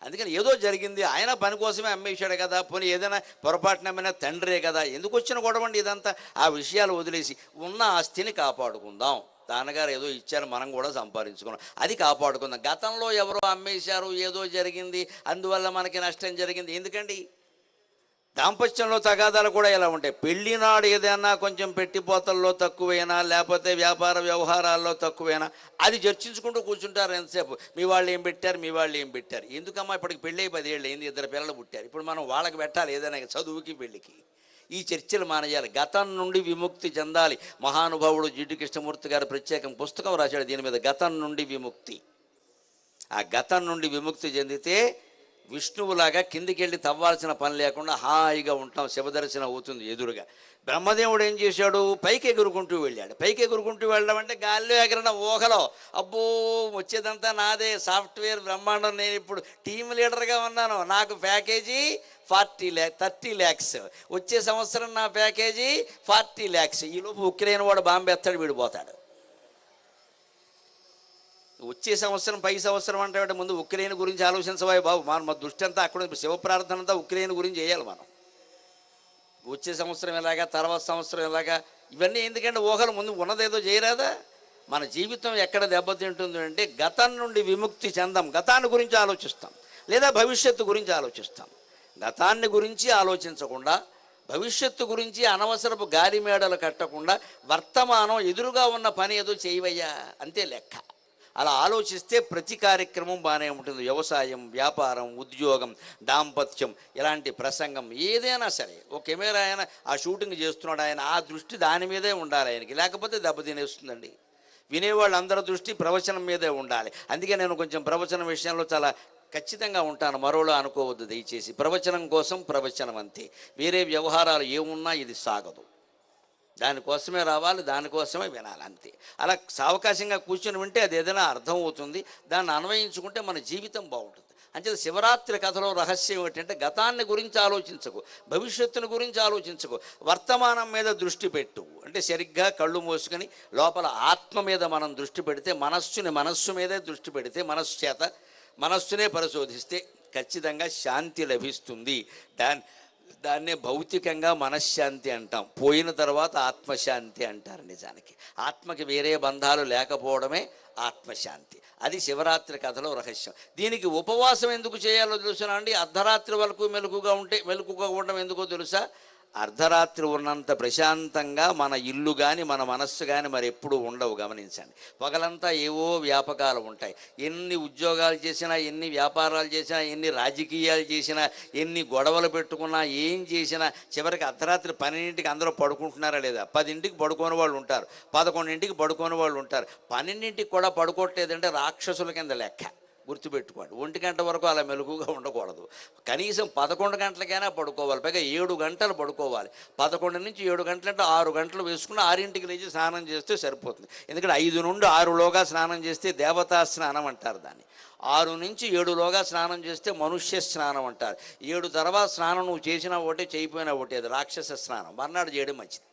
అందుకని ఏదో జరిగింది, ఆయన పని కోసమే అమ్మేశాడు కదా, పోనీ ఏదైనా పొరపాటున అమ్మినా తండ్రే కదా, ఎందుకు వచ్చిన గొడవ అండి ఇదంతా. ఆ విషయాలు వదిలేసి ఉన్న ఆస్తిని కాపాడుకుందాం. నాన్నగారు ఏదో ఇచ్చారు, మనం కూడా సంపాదించుకున్నాం, అది కాపాడుకుందాం. గతంలో ఎవరో అమ్మేశారు, ఏదో జరిగింది, అందువల్ల మనకి నష్టం జరిగింది ఎందుకండి. దాంపత్యంలో తగాదాలు కూడా ఎలా ఉంటాయి. పెళ్ళినాడు ఏదైనా కొంచెం పెట్టిపోతల్లో తక్కువైనా, లేకపోతే వ్యాపార వ్యవహారాల్లో తక్కువైనా, అది చర్చించుకుంటూ కూర్చుంటారు ఎంతసేపు. మీ వాళ్ళు ఏం పెట్టారు, మీ వాళ్ళు ఏం పెట్టారు. ఎందుకమ్మా ఇప్పటికి పెళ్ళి 10 ఏళ్ళు అయింది, 2 పిల్లలు పుట్టారు, ఇప్పుడు మనం వాళ్ళకి పెట్టాలి ఏదైనా, చదువుకి పెళ్ళికి. ఈ చర్చలు మానేయాలి, గతం నుండి విముక్తి చెందాలి. మహానుభావుడు జిడ్డు కృష్ణమూర్తి గారు ప్రత్యేకం పుస్తకం రాశాడు దీని మీద, గతం నుండి విముక్తి. ఆ గతం నుండి విముక్తి చెందితే విష్ణువులాగా కిందికి వెళ్ళి తవ్వాల్సిన పని లేకుండా హాయిగా ఉంటాం, శివదర్శనం అవుతుంది ఎదురుగా. బ్రహ్మదేవుడు ఏం చేశాడు, పైకి ఎగురుకుంటూ వెళ్ళాడు. పైకి ఎగురుకుంటూ వెళ్ళడం అంటే గాల్లో ఎగరడం, ఊహలో. అబ్బో వచ్చేదంతా నాదే, సాఫ్ట్వేర్ బ్రహ్మాండం, నేను ఇప్పుడు టీమ్ లీడర్గా ఉన్నాను, నాకు ప్యాకేజీ 30 lakhs, వచ్చే సంవత్సరం నా ప్యాకేజీ 40 lakhs. ఈలోపు ఉక్రెయిన్ వాడు బాంబు ఎత్తాడు, వీడిపోతాడు. వచ్చే సంవత్సరం పై సంవత్సరం అంటే ముందు ఉక్రెయిన్ గురించి ఆలోచించవాయి బాబు. మా దృష్టి అంతా అక్కడ, శివ ప్రార్థన అంతా ఉక్రెయిన్ గురించి చేయాలి మనం. వచ్చే సంవత్సరం ఎలాగా, తర్వాత సంవత్సరం ఎలాగా, ఇవన్నీ ఎందుకంటే ఊహలు. ముందు ఉన్నదేదో చేయరాదా. మన జీవితం ఎక్కడ దెబ్బతింటుంది అంటే గతం నుండి విముక్తి చెందాం. గతాన్ని గురించి ఆలోచిస్తాం, లేదా భవిష్యత్తు గురించి ఆలోచిస్తాం. గతాన్ని గురించి ఆలోచించకుండా, భవిష్యత్తు గురించి అనవసరపు గాలి మేడలు కట్టకుండా, వర్తమానం ఎదురుగా ఉన్న పని ఏదో చేయవయ్యా అంతే లెక్క. అలా ఆలోచిస్తే ప్రతి కార్యక్రమం బాగానే ఉంటుంది. వ్యవసాయం, వ్యాపారం, ఉద్యోగం, దాంపత్యం, ఇలాంటి ప్రసంగం ఏదైనా సరే. ఒక కెమెరా ఆయన ఆ షూటింగ్ చేస్తున్నాడు, ఆయన ఆ దృష్టి దాని మీదే ఉండాలి ఆయనకి, లేకపోతే దెబ్బతినేస్తుందండి. వినేవాళ్ళు అందరి దృష్టి ప్రవచనం మీదే ఉండాలి. అందుకే నేను కొంచెం ప్రవచనం విషయంలో చాలా ఖచ్చితంగా ఉంటాను, మరోలా అనుకోవద్దు దయచేసి. ప్రవచనం కోసం ప్రవచనం అంతే, వేరే వ్యవహారాలు ఏమున్నా ఇది సాగదు. దానికోసమే రావాలి, దానికోసమే వినాలి అంతే. అలా సావకాశంగా కూర్చొని వింటే అది ఏదైనా అర్థం అవుతుంది, దాన్ని అన్వయించుకుంటే మన జీవితం బాగుంటుంది. అంటే శివరాత్రి కథలో రహస్యం ఏంటంటే గతాన్ని గురించి ఆలోచించకు, భవిష్యత్తుని గురించి ఆలోచించకు, వర్తమానం మీద దృష్టి పెట్టు. అంటే సరిగ్గా కళ్ళు మూసుకొని లోపల ఆత్మ మీద మనం దృష్టి పెడితే, మనస్సు మీదే దృష్టి పెడితే, మనస్సునే పరిశోధిస్తే ఖచ్చితంగా శాంతి లభిస్తుంది. దాన్నే భౌతికంగా మనశ్శాంతి అంటాం, పోయిన తర్వాత ఆత్మశాంతి అంటారు. నిజానికి ఆత్మకి వేరే బంధాలు లేకపోవడమే ఆత్మశాంతి. అది శివరాత్రి కథలో రహస్యం. దీనికి ఉపవాసం ఎందుకు చేయాలో తెలుసునా అండి. అర్ధరాత్రి వరకు మెలకుగా ఉండడం ఎందుకో తెలుసా. అర్ధరాత్రి ఉన్నంత ప్రశాంతంగా మన ఇల్లు కానీ మన మనస్సు కానీ మరి ఎప్పుడూ ఉండవు. గమనించండి, పగలంతా ఏవో వ్యాపకాలు ఉంటాయి. ఎన్ని ఉద్యోగాలు చేసినా, ఎన్ని వ్యాపారాలు చేసినా, ఎన్ని రాజకీయాలు చేసినా, ఎన్ని గొడవలు పెట్టుకున్నా, ఏం చేసినా చివరికి అర్ధరాత్రి 12ంటికి అందరూ పడుకుంటున్నారా లేదా. 10ంటికి పడుకోని వాళ్ళు ఉంటారు, 11ంటికి పడుకోని వాళ్ళు ఉంటారు. 12ంటికి కూడా పడుకోవట్లేదంటే రాక్షసుల కింద లెక్క. గుర్తుపెట్టుకోండి, 1 గంట వరకు అలా మెలకుగా ఉండకూడదు. కనీసం 11 గంటలకైనా పడుకోవాలి. పైగా 7 గంటలు పడుకోవాలి. 11 నుంచి 7 గంటలంటే 6 గంటలు వేసుకుని 6ంటికి లేచి స్నానం చేస్తే సరిపోతుంది. ఎందుకంటే 5 నుండి 6లోగా స్నానం చేస్తే దేవతా స్నానం అంటారు దాన్ని. 6 నుంచి 7లోగా స్నానం చేస్తే మనుష్య స్నానం అంటారు. 7 తర్వాత స్నానం నువ్వు చేసినా ఒకటే, చేయిపోయినా ఒకటే, అది రాక్షస స్నానం. మర్నాడు చేయడం మంచిది.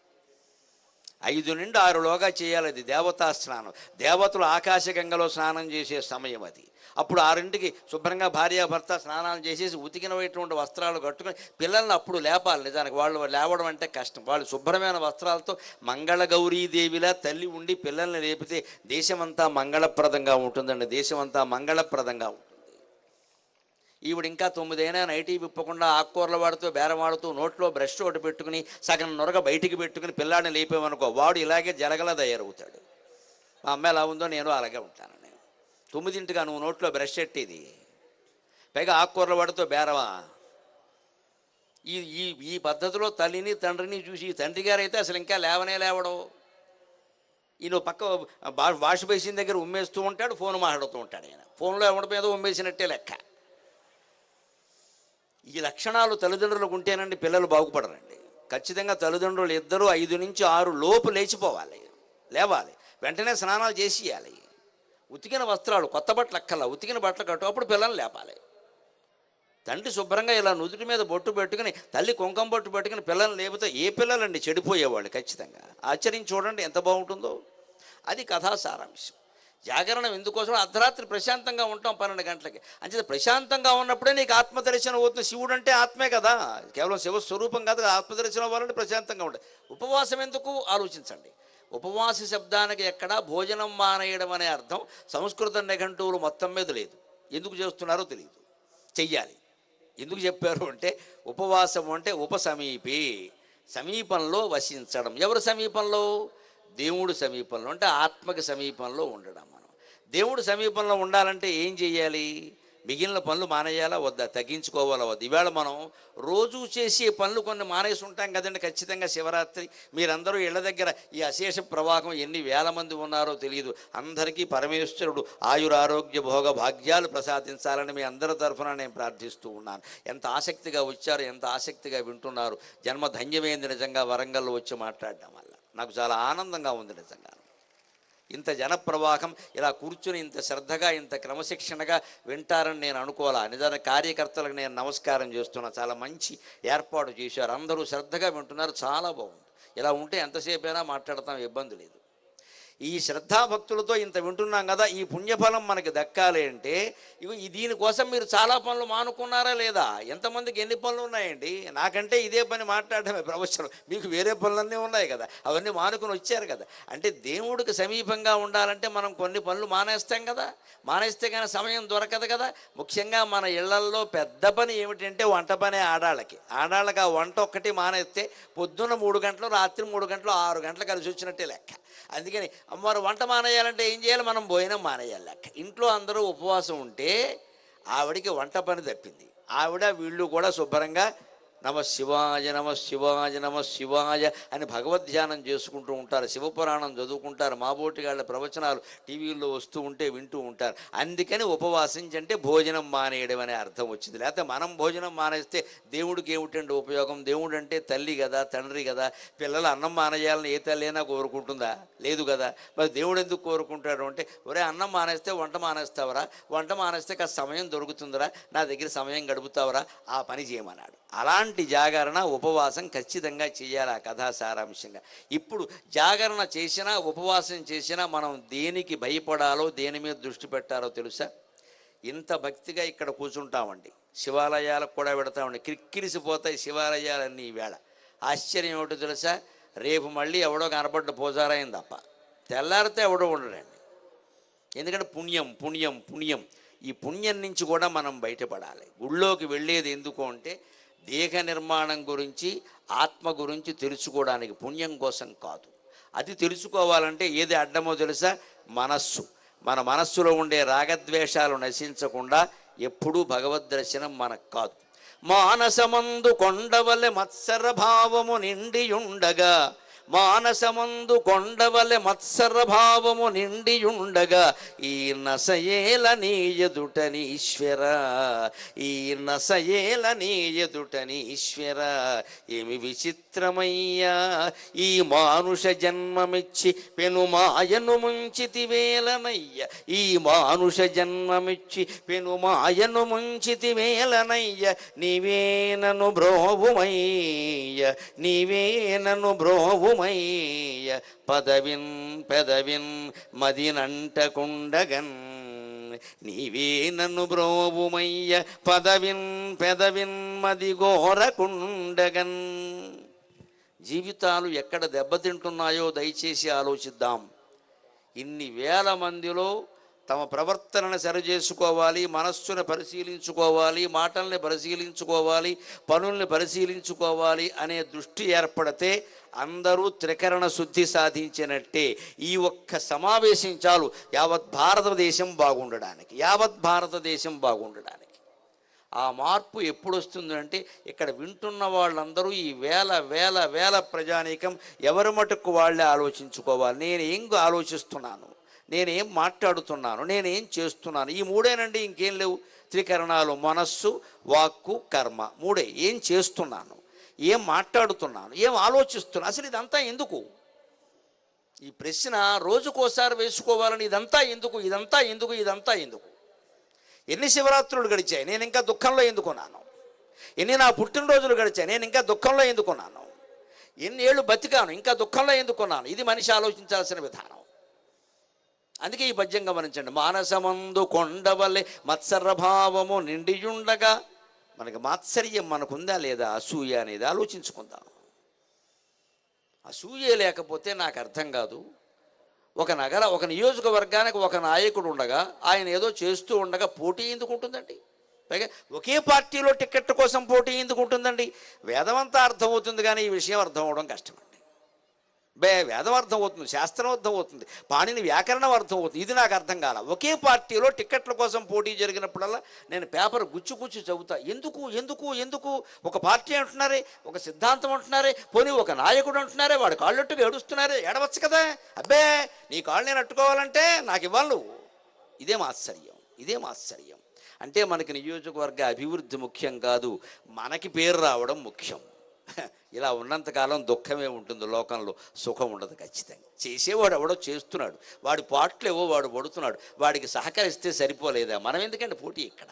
5 నుండి 6లోగా చేయాలి, అది దేవతా స్నానం. దేవతలు ఆకాశగంగలో స్నానం చేసే సమయం అది. అప్పుడు 6ంటికి శుభ్రంగా భార్యాభర్త స్నానాలు చేసేసి ఉతికినటువంటి వస్త్రాలు కట్టుకొని పిల్లల్ని అప్పుడు లేపాలి. నిజానికి వాళ్ళు లేవడం అంటే కష్టం. వాళ్ళు శుభ్రమైన వస్త్రాలతో మంగళగౌరీదేవిలా తల్లి ఉండి పిల్లల్ని లేపితే దేశమంతా మంగళప్రదంగా ఉంటుందండి. దేశమంతా మంగళప్రదంగా ఉంటుంది. ఈవిడ ఇంకా 9 అయినా నైటీ విప్పకుండా ఆకుకూరలు వాడుతూ బేరం వాడుతూ నోట్లో బ్రష్ ఒకటి పెట్టుకుని సగం నొరగ బయటికి పెట్టుకుని పిల్లాడిని లేపేమనుకో, వాడు ఇలాగే జలగలా తయారవుతాడు. మా అమ్మ ఎలా ఉందో నేను అలాగే ఉంటాను. 9ంటిగా నువ్వు నోట్లో బ్రష్ పెట్టేది, పైగా ఆకుకూరలు వాడుతూ బేరమా. ఈ పద్ధతిలో తల్లిని తండ్రిని చూసి తండ్రి గారు అయితే అసలు ఇంకా లేవడం. ఈయన పక్క వాష్ బేసిన్ దగ్గర ఉమ్మేస్తూ ఉంటాడు, ఫోన్ మాట్లాడుతూ ఉంటాడు. ఆయన ఫోన్లో ఎవరి మీద ఉమ్మేసినట్టే లెక్క. ఈ లక్షణాలు తల్లిదండ్రులకు ఉంటేనండి పిల్లలు బాగుపడరండి. ఖచ్చితంగా తల్లిదండ్రులు ఇద్దరు 5 నుంచి 6 లోపు లేవాలి, వెంటనే స్నానాలు చేసియాలి. ఉతికిన వస్త్రాలు, కొత్త బట్టలు అక్కర్లా, ఉతికిన బట్టలు కట్టు, అప్పుడు పిల్లల్ని లేపాలి. తండ్రి శుభ్రంగా ఇలా నుదుటి మీద బొట్టు పెట్టుకుని, తల్లి కుంకం బొట్టు పెట్టుకుని పిల్లల్ని లేపితే ఏ పిల్లలండి చెడిపోయేవాళ్ళు. ఖచ్చితంగా ఆశ్చర్యం చూడండి ఎంత బాగుంటుందో. అది కథా సారాంశం. జాగరణం ఎందుకోసం? అర్ధరాత్రి ప్రశాంతంగా ఉంటాం 12 గంటలకి. అంచేత ప్రశాంతంగా ఉన్నప్పుడే నీకు ఆత్మదర్శనం అవుతుంది. శివుడు అంటే ఆత్మే కదా, కేవలం శివస్వరూపం కాదు. ఆత్మదర్శనం అవ్వాలంటే ప్రశాంతంగా ఉంటుంది. ఉపవాసం ఎందుకు ఆలోచించండి. ఉపవాస శబ్దానికి ఎక్కడా భోజనం మానేయడం అనే అర్థం సంస్కృత నిఘంటువులు మొత్తం మీద లేదు. ఎందుకు చేస్తున్నారో తెలియదు, చెయ్యాలి. ఎందుకు చెప్పారు అంటే ఉపవాసం అంటే ఉపసమీపే, సమీపంలో వసించడం. ఎవరు సమీపంలో? దేవుడు సమీపంలో, అంటే ఆత్మకి సమీపంలో ఉండడం. మనం దేవుడు సమీపంలో ఉండాలంటే ఏం చెయ్యాలి? మిగిలిన పనులు మానేయాలా వద్దా, తగ్గించుకోవాలా వద్దా? ఈవేళ మనం రోజు చేసే పనులు కొన్ని మానేసి ఉంటాం కదండి. ఖచ్చితంగా శివరాత్రి మీరందరూ ఇళ్ల దగ్గర ఈ అశేష ప్రవాహం ఎన్ని వేల మంది ఉన్నారో తెలియదు. అందరికీ పరమేశ్వరుడు ఆయురారోగ్య భోగ భాగ్యాలు ప్రసాదించాలని మీ అందరి తరఫున నేను ప్రార్థిస్తూ ఉన్నాను. ఎంత ఆసక్తిగా వచ్చారు, ఎంత ఆసక్తిగా వింటున్నారు. జన్మ ధన్యమైంది నిజంగా వరంగల్లో వచ్చి మాట్లాడడం వల్ల. నాకు చాలా ఆనందంగా ఉంది నిజంగా. ఇంత జనప్రవాహం ఇలా కూర్చుని ఇంత శ్రద్ధగా ఇంత క్రమశిక్షణగా వింటారని నేను అనుకోవాలా. నిజానికి కార్యకర్తలకు నేను నమస్కారం చేస్తున్నా. చాలా మంచి ఏర్పాటు చేశారు. అందరూ శ్రద్ధగా వింటున్నారు, చాలా బాగుంది. ఇలా ఉంటే ఎంతసేపైనా మాట్లాడతాం, ఇబ్బంది లేదు. ఈ శ్రద్ధాభక్తులతో ఇంత వింటున్నాం కదా, ఈ పుణ్యఫలం మనకి దక్కాలి అంటే దీనికోసం మీరు చాలా పనులు మానుకున్నారా లేదా? ఎంతమందికి ఎన్ని పనులు ఉన్నాయండి? నాకంటే ఇదే పని మాట్లాడటమే ప్రవచనం. మీకు వేరే పనులన్నీ ఉన్నాయి కదా, అవన్నీ మానుకుని వచ్చారు కదా. అంటే దేవుడికి సమీపంగా ఉండాలంటే మనం కొన్ని పనులు మానేస్తాం కదా. మానేస్తే కానీ సమయం దొరకదు కదా. ముఖ్యంగా మన ఇళ్లల్లో పెద్ద పని ఏమిటంటే వంట పనే. ఆడాళ్ళకి ఆ వంట ఒక్కటి మానేస్తే పొద్దున్న 3 గంటలు, రాత్రి 3 గంటలు, 6 గంటలు కలిసి వచ్చినట్టే లెక్క. అందుకని అమ్మవారు వంట మానేయాలంటే ఏం చేయాలి? మనం భోజనం మానేయాలి లెక్క. ఇంట్లో అందరూ ఉపవాసం ఉంటే ఆవిడికి వంట పని తప్పింది. ఆవిడ వీళ్ళు కూడా శుభ్రంగా నమ శివాయ నమ శివాయ నమ శివాయ అని భగవద్ధ్యానం చేసుకుంటూ ఉంటారు. శివపురాణం చదువుకుంటారు. మాబోటిగాళ్ళ ప్రవచనాలు టీవీల్లో వస్తూ ఉంటే వింటూ ఉంటారు. అందుకని ఉపవాసించంటే భోజనం మానేయడం అనే అర్థం వచ్చింది. లేకపోతే మనం భోజనం మానేస్తే దేవుడికి ఏమిటండి ఉపయోగం? దేవుడు అంటే తల్లి కదా, తండ్రి కదా. పిల్లలు అన్నం మానేయాలని ఏ తల్లి అయినా కోరుకుంటుందా? లేదు కదా. మరి దేవుడు ఎందుకు కోరుకుంటాడు అంటే, ఒరే అన్నం మానేస్తే వంట మానేస్తావరా, వంట మానేస్తే కాస్త సమయం దొరుకుతుందిరా, నా దగ్గర సమయం గడుపుతావరా, ఆ పని చేయమన్నాడు. అలాంటి జాగరణ ఉపవాసం ఖచ్చితంగా చేయాలి. ఆ కథా సారాంశంగా ఇప్పుడు జాగరణ చేసినా ఉపవాసం చేసినా మనం దేనికి భయపడాలో, దేని మీద దృష్టి పెట్టాలో తెలుసా? ఇంత భక్తిగా ఇక్కడ కూర్చుంటామండి, శివాలయాలకు కూడా పెడతామండి. కిక్కిరిసిపోతాయి శివాలయాలన్నీ ఈవేళ. ఆశ్చర్యం ఏమిటో తెలుసా? రేపు మళ్ళీ ఎవడో కనపడ్డ పూజారాయం తప్ప తెల్లారితే ఎవడో ఉండడండి. ఎందుకంటే పుణ్యం పుణ్యం పుణ్యం. ఈ పుణ్యం నుంచి కూడా మనం బయటపడాలి. గుళ్ళోకి వెళ్ళేది ఎందుకు అంటే దేహ నిర్మాణం గురించి, ఆత్మ గురించి తెలుసుకోవడానికి, పుణ్యం కోసం కాదు. అది తెలుసుకోవాలంటే ఏది అడ్డమో తెలుసా? మనస్సు. మన మనస్సులో ఉండే రాగద్వేషాలు నశించకుండా ఎప్పుడూ భగవద్ దర్శనం మనకు కాదు. మానసమందు కొండవలె మత్సర భావము నిండియుండగా, మానసమందు కొండవలె మత్సర భావము నిండియుండగా, ఈ నసయేల నీ ఎదుటని ఈశ్వర, ఈ నసయేల నీ ఎదుటని ఈశ్వర. ఏమి విచిత్రమయ్యా ఈ మానుష జన్మమిచ్చి పెనుమాయను ముంచితివేలనయ్య, ఈ మానుష జన్మమిచ్చి పెనుమాయను ముంచితివేలనయ్య. నీవే నన్ను బ్రోవుమయ్య, నీవే నన్ను బ్రోవు మయ్య. పదవిన్ పెదవిన్ మదినంటకుండగన్, నీవే నన్ను బ్రోవుమయ్య. పదవిన్ పెదవిన్ మదిగోరకుండగన్. జీవితాలు ఎక్కడ దెబ్బతింటున్నాయో దయచేసి ఆలోచిద్దాం. ఇన్ని వేల మందిలో తమ ప్రవర్తనను సరిచేసుకోవాలి, మనస్సును పరిశీలించుకోవాలి, మాటల్ని పరిశీలించుకోవాలి, పనుల్ని పరిశీలించుకోవాలి అనే దృష్టి ఏర్పడితే అందరూ త్రికరణ శుద్ధి సాధించినట్టే. ఈ ఒక్క సమావేశం చాలు యావత్ భారతదేశం బాగుండడానికి, యావత్ భారతదేశం బాగుండడానికి. ఆ మార్పు ఎప్పుడు వస్తుందంటే ఇక్కడ వింటున్న వాళ్ళందరూ ఈ వేల వేల వేల ప్రజానీకం ఎవరి మటుకు వాళ్ళే ఆలోచించుకోవాలి. నేనేం ఆలోచిస్తున్నాను, నేనేం మాట్లాడుతున్నాను, నేనేం చేస్తున్నాను, ఈ మూడేనండి, ఇంకేం లేవు. త్రికరణాలు మనస్సు, వాక్కు, కర్మ, మూడే. ఏం చేస్తున్నాను, ఏం మాట్లాడుతున్నాను, ఏం ఆలోచిస్తున్నాను, అసలు ఇదంతా ఎందుకు? ఈ ప్రశ్న రోజుకోసారి వేసుకోవాలని, ఇదంతా ఎందుకు, ఇదంతా ఎందుకు, ఇదంతా ఎందుకు? ఎన్ని శివరాత్రులు గడిచాయి, నేను ఇంకా దుఃఖంలో ఎందుకున్నాను? ఎన్ని నా పుట్టినరోజులు గడిచాయి, నేను ఇంకా దుఃఖంలో ఎందుకున్నాను? ఎన్ని ఏళ్ళు బతికాను, ఇంకా దుఃఖంలో ఎందుకున్నాను? ఇది మనిషి ఆలోచించాల్సిన విధానం. అందుకే ఈ పద్యం గమనించండి. మానసమందు కొండవలె మత్సరభావము నిండియుండగా, మనకి మాత్సర్యం మనకుందా లేదా, అసూయ అనేది ఆలోచించుకుందాం. అసూయ లేకపోతే నాకు అర్థం కాదు. ఒక నియోజకవర్గానికి ఒక నాయకుడు ఉండగా, ఆయన ఏదో చేస్తూ ఉండగా పోటీ ఎందుకు ఉంటుందండి? పైగా ఒకే పార్టీలో టికెట్ కోసం పోటీ ఎందుకు ఉంటుందండి? వేదమంతా అర్థమవుతుంది, కానీ ఈ విషయం అర్థం అవడం కష్టమండి. వేదం అర్థం అవుతుంది, శాస్త్రం అర్థం అవుతుంది, పాణిని వ్యాకరణం అర్థం అవుతుంది, ఇది నాకు అర్థం కాల. ఒకే పార్టీలో టిక్కెట్ల కోసం పోటీ జరిగినప్పుడల్లా నేను పేపర్ గుచ్చి చదువుతా. ఎందుకు ఎందుకు ఎందుకు? ఒక పార్టీ అంటున్నారే, ఒక సిద్ధాంతం అంటున్నారే, పోనీ ఒక నాయకుడు అంటున్నారే, వాడు కాళ్ళట్టుగా ఏడుస్తున్నారే, ఏడవచ్చు కదా. అబ్బే, నీ కాళ్ళు నేను అట్టుకోవాలంటే నాకు ఇవ్వాలి నువ్వు. ఇదేం ఆశ్చర్యం. అంటే మనకి నియోజకవర్గ అభివృద్ధి ముఖ్యం కాదు, మనకి పేరు రావడం ముఖ్యం. ఇలా ఉన్నంతకాలం దుఃఖమే ఉంటుంది, లోకంలో సుఖం ఉండదు ఖచ్చితంగా. చేసేవాడు ఎవడో చేస్తున్నాడు, వాడి పాటలేవో వాడు పడుతున్నాడు, వాడికి సహకరిస్తే సరిపోలేదా? మనం ఎందుకంటే పోటీ ఇక్కడ?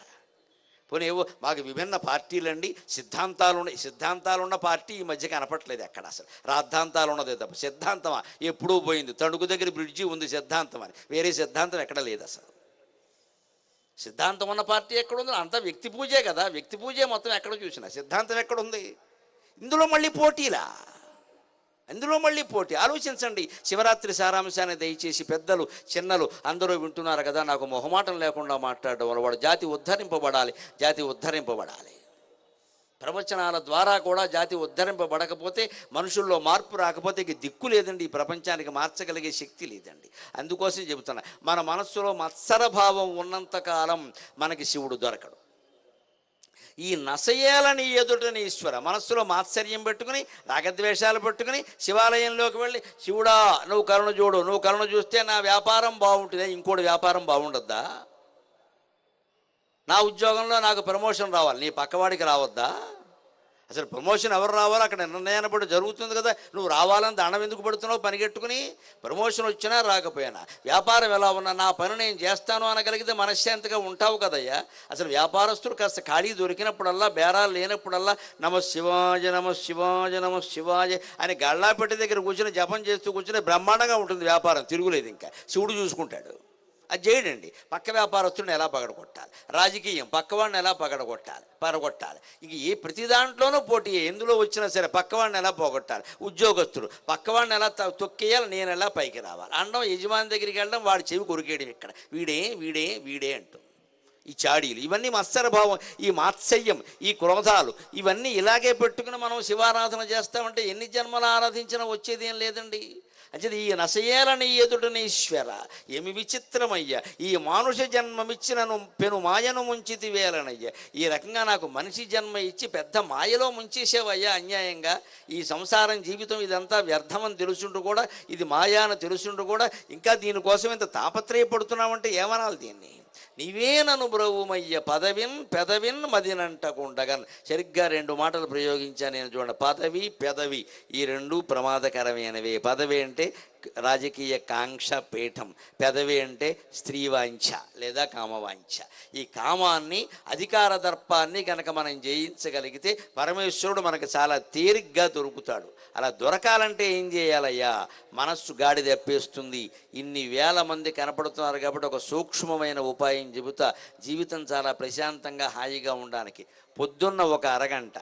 పోనీ ఏవో మాకు విభిన్న పార్టీలండి, సిద్ధాంతాలున్న పార్టీ ఈ మధ్య కనపట్లేదు ఎక్కడ. అసలు రాద్ధాంతాలు ఉన్నదే తప్ప సిద్ధాంతమా ఎప్పుడూ పోయింది. తణుకు దగ్గర బ్రిడ్జి ఉంది సిద్ధాంతం అని, వేరే సిద్ధాంతం ఎక్కడ లేదు. అసలు సిద్ధాంతం ఉన్న పార్టీ ఎక్కడుందో? అంతా వ్యక్తి పూజే కదా, వ్యక్తి పూజే మొత్తం ఎక్కడ చూసినా. సిద్ధాంతం ఎక్కడుంది? ఇందులో మళ్ళీ పోటీ. ఆలోచించండి. శివరాత్రి సారాంశాన్ని దయచేసి పెద్దలు చిన్నలు అందరూ వింటున్నారు కదా, నాకు మొహమాటం లేకుండా మాట్లాడడం వల్ల వాడు జాతి ఉద్ధరింపబడాలి. ప్రవచనాల ద్వారా కూడా జాతి ఉద్ధరింపబడకపోతే, మనుషుల్లో మార్పు రాకపోతే ఇక దిక్కు లేదండి. ఈ ప్రపంచానికి మార్చగలిగే శక్తి లేదండి. అందుకోసం చెబుతున్నా, మన మనస్సులో మత్సరభావం ఉన్నంతకాలం మనకి శివుడు దొరకడు. ఈ నసయేలని ఎదుటని ఈశ్వర, మనస్సులో మాత్సర్యం పెట్టుకుని, రాగద్వేషాలు పెట్టుకుని శివాలయంలోకి వెళ్ళి, శివుడా నువ్వు కరుణ చూడు, నువ్వు కరుణ చూస్తే నా వ్యాపారం బాగుంటుంది. ఇంకోటి వ్యాపారం బాగుండద్దా? నా ఉద్యోగంలో నాకు ప్రమోషన్ రావాలి, నీ పక్కవాడికి రావద్దా? అసలు ప్రమోషన్ ఎవరు రావాలో అక్కడ నిర్ణయాన్ని బట్టి జరుగుతుంది కదా. నువ్వు రావాలని దండం ఎందుకు పడుతున్నావు పనిగట్టుకుని? ప్రమోషన్ వచ్చినా రాకపోయినా, వ్యాపారం ఎలా ఉన్నా నా పని నేను చేస్తాను అనగలిగితే మనశ్శాంతిగా ఉంటావు కదయ్యా. అసలు వ్యాపారస్తుడు కాస్త ఖాళీ దొరికినప్పుడల్లా, బేరాలు లేనప్పుడల్లా నమ శివాయ నమ శివాయ నమ శివాయ అని గళ్ళాపెట్టి దగ్గర కూర్చొని జపం చేస్తూ కూర్చొని బ్రహ్మాండంగా ఉంటుంది వ్యాపారం, తిరుగులేదు. ఇంకా శివుడు చూసుకుంటాడు. అది చేయడండి. పక్క వ్యాపారస్తుడిని ఎలా పగడగొట్టాలి, రాజకీయం పక్కవాడిని ఎలా పగడగొట్టాలి. ఇంక ప్రతి దాంట్లోనూ పోటీ. ఎందులో వచ్చినా సరే పక్కవాడిని ఎలా పోగొట్టాలి, ఉద్యోగస్తుడు పక్కవాడిని ఎలా తొక్కేయాలి, నేను ఎలా పైకి రావాలి అనడం, యజమాని దగ్గరికి వెళ్ళడం, వాడి చెవి కొరికేయడం. ఇక్కడ వీడే అంటూ ఈ చాడీలు, ఇవన్నీ మత్సరభావం, ఈ మాత్సర్యం, ఈ క్రోధాలు, ఇవన్నీ ఇలాగే పెట్టుకుని మనం శివారాధన చేస్తామంటే ఎన్ని జన్మలు ఆరాధించినా వచ్చేది ఏం లేదండి. అంటే ఈ నసయేలని ఎదుటనీశ్వర, ఏమి విచిత్రమయ్యా, ఈ మానుష జన్మమిచ్చినను పెను మాయను ముంచితి వేలనయ్యా. ఈ రకంగా నాకు మనిషి జన్మ ఇచ్చి పెద్ద మాయలో ముంచేసేవయ్యా అన్యాయంగా. ఈ సంసారం జీవితం ఇదంతా వ్యర్థమని తెలుసుంటూ కూడా, ఇది మాయా అని తెలుసుంటూ కూడా ఇంకా దీనికోసం ఇంత తాపత్రయపడుతున్నామంటే ఏమనాలి దీన్ని? నీవే నన్ను బ్రవుమయ్య పెదవిన్ మదినంటకుండగన్. సరిగ్గా 2 మాటలు ప్రయోగించాను నేను, చూడండి. పదవి పెదవి ఈ రెండూ ప్రమాదకరమైనవే. పదవి అంటే రాజకీయ కాంక్ష పీఠం, పెదవి అంటే స్త్రీవాంఛ లేదా కామవాంఛ. ఈ కామాన్ని, అధికార దర్పాన్ని కనుక మనం జయించగలిగితే పరమేశ్వరుడు మనకు చాలా తేలిగ్గా దొరుకుతాడు. అలా దొరకాలంటే ఏం చేయాలయ్యా? మనస్సు గాడి తెప్పేస్తుంది. ఇన్ని వేల మంది కనపడుతున్నారు కాబట్టి ఒక సూక్ష్మమైన ఉపాయం చెబుతా. జీవితం చాలా ప్రశాంతంగా హాయిగా ఉండడానికి పొద్దున్న ఒక అరగంట,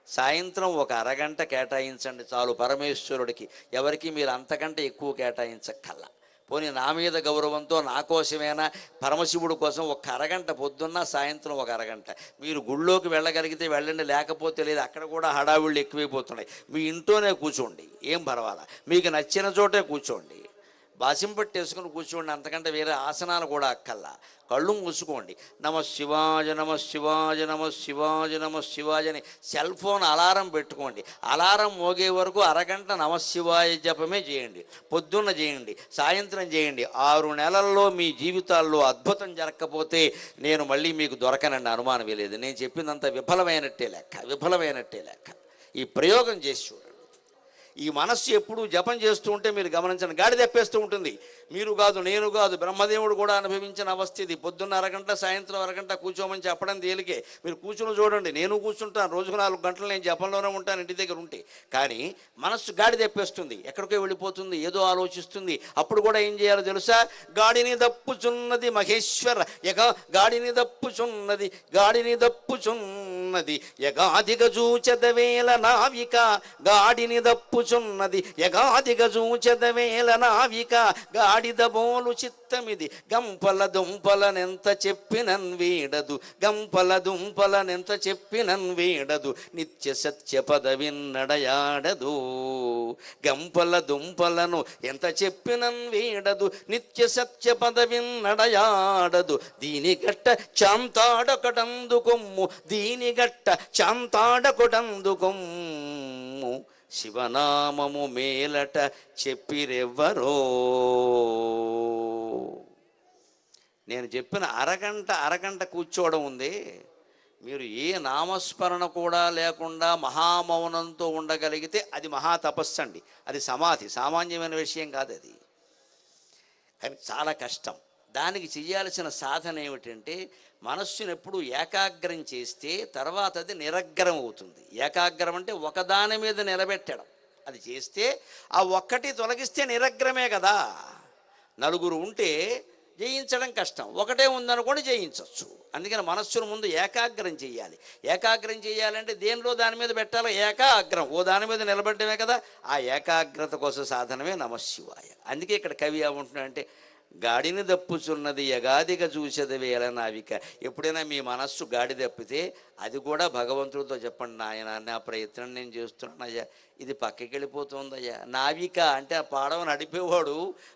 సాయంత్రం ఒక అరగంట కేటాయించండి చాలు పరమేశ్వరుడికి. ఎవరికి మీరు అంతకంటే ఎక్కువ కేటాయించక్కల్లా. పోనీ నా మీద గౌరవంతో నా కోసమైనా పరమశివుడి కోసం ఒక అరగంట పొద్దున్న, సాయంత్రం ఒక అరగంట. మీరు గుళ్ళోకి వెళ్ళగలిగితే వెళ్ళండి, లేకపోతే లేదు. అక్కడ కూడా హడావిళ్ళు ఎక్కువైపోతున్నాయి. మీ ఇంట్లోనే కూర్చోండి, ఏం పర్వాలా. మీకు నచ్చిన చోటే కూర్చోండి. బాసింపట్టేసుకుని కూర్చోండి, అంతకంటే వేరే ఆసనాలు కూడా అక్కల్లా. కళ్ళు మూసుకోండి. నమ శివాయ నమ శివాయ నమ శివాయ నమ శివాయ అని సెల్ ఫోన్ అలారం పెట్టుకోండి. అలారం మోగే వరకు అరగంట నమశివాయ జపమే చేయండి. పొద్దున్న చేయండి, సాయంత్రం చేయండి. 6 నెలల్లో మీ జీవితాల్లో అద్భుతం జరగకపోతే నేను మళ్ళీ మీకు దొరకనండి, అనుమానమే లేదు. నేను చెప్పిందంత విఫలమైనట్టే లెక్క. ఈ ప్రయోగం చేసి చూడండి. ఈ మనస్సు ఎప్పుడు జపం చేస్తూ ఉంటే మీరు గమనించండి, గాడి తెప్పేస్తూ ఉంటుంది. మీరు కాదు, నేను కాదు, బ్రహ్మదేవుడు కూడా అనుభవించిన అవస్థ ఇది. పొద్దున్న అరగంట, సాయంత్రం అరగంట కూర్చోమని చెప్పడం తేలికే. మీరు కూర్చుని చూడండి. నేను కూర్చుంటాను, రోజుకు 4 గంటలు నేను జపంలోనే ఉంటాను ఇంటి దగ్గర ఉంటే. కానీ మనస్సు గాడి తెప్పేస్తుంది, ఎక్కడికో వెళ్ళిపోతుంది, ఏదో ఆలోచిస్తుంది. అప్పుడు కూడా ఏం చేయాలో తెలుసా? గాడిని దప్పుచున్నది మహేశ్వర గాడిని దప్పుచున్నది యగాదిగ జూచదవేల నావిక గాడిని దప్పుచున్నది యగాదిగ జూచదవేల నావిక గాడిద బోలు చిత్తమిది గంపల దుంపలనెంత చెప్పినన్ వీడదు నిత్య సత్య పదవిన్నడయాడదు. గంపల దుంపలను ఎంత చెప్పినన్ వీడదు నిత్య సత్య పదవిన్నడయాడదు. దీనిగట్ట చాంతాడకొటందుకొమ్ము శివనామము మేలట చెప్పిరెవ్వరో. నేను చెప్పిన అరగంట కూర్చోవడం ఉంది. మీరు ఏ నామస్మరణ కూడా లేకుండా మహామౌనంతో ఉండగలిగితే అది మహాతపస్సు అండి. అది సమాధి, సామాన్యమైన విషయం కాదు అది. కానీ చాలా కష్టం. దానికి చేయాల్సిన సాధన ఏమిటంటే, మనస్సును ఎప్పుడు ఏకాగ్రం చేస్తే తర్వాత అది నిరగ్రం అవుతుంది. ఏకాగ్రం అంటే ఒకదాని మీద నిలబెట్టడం. అది చేస్తే ఆ ఒక్కటి తొలగిస్తే నిరగ్రమే కదా. నలుగురు ఉంటే జయించడం కష్టం, ఒకటే ఉందనుకోండి జయించవచ్చు. అందుకని మనస్సును ముందు ఏకాగ్రం చేయాలి. ఏకాగ్రం చేయాలంటే దేనిలో దాని మీద పెట్టాలో ఏకాగ్రం, ఓ దాని మీద నిలబడమే కదా. ఆ ఏకాగ్రత కోసం సాధనమే నమశివాయ. అందుకే ఇక్కడ కవి ఏమంటున్నాడంటే, గాడిని దప్పుచున్నది యగాదిగ చూసేది వేల నావిక. ఎప్పుడైనా మీ మనస్సు గాడి తప్పితే అది కూడా భగవంతుడితో చెప్పండి, నాయన నా ప్రయత్నం నేను చేస్తున్నానయ్యా, ఇది పక్కకి వెళ్ళిపోతుందయ్యా. నావిక అంటే ఆ పడవ నడిపేవాడు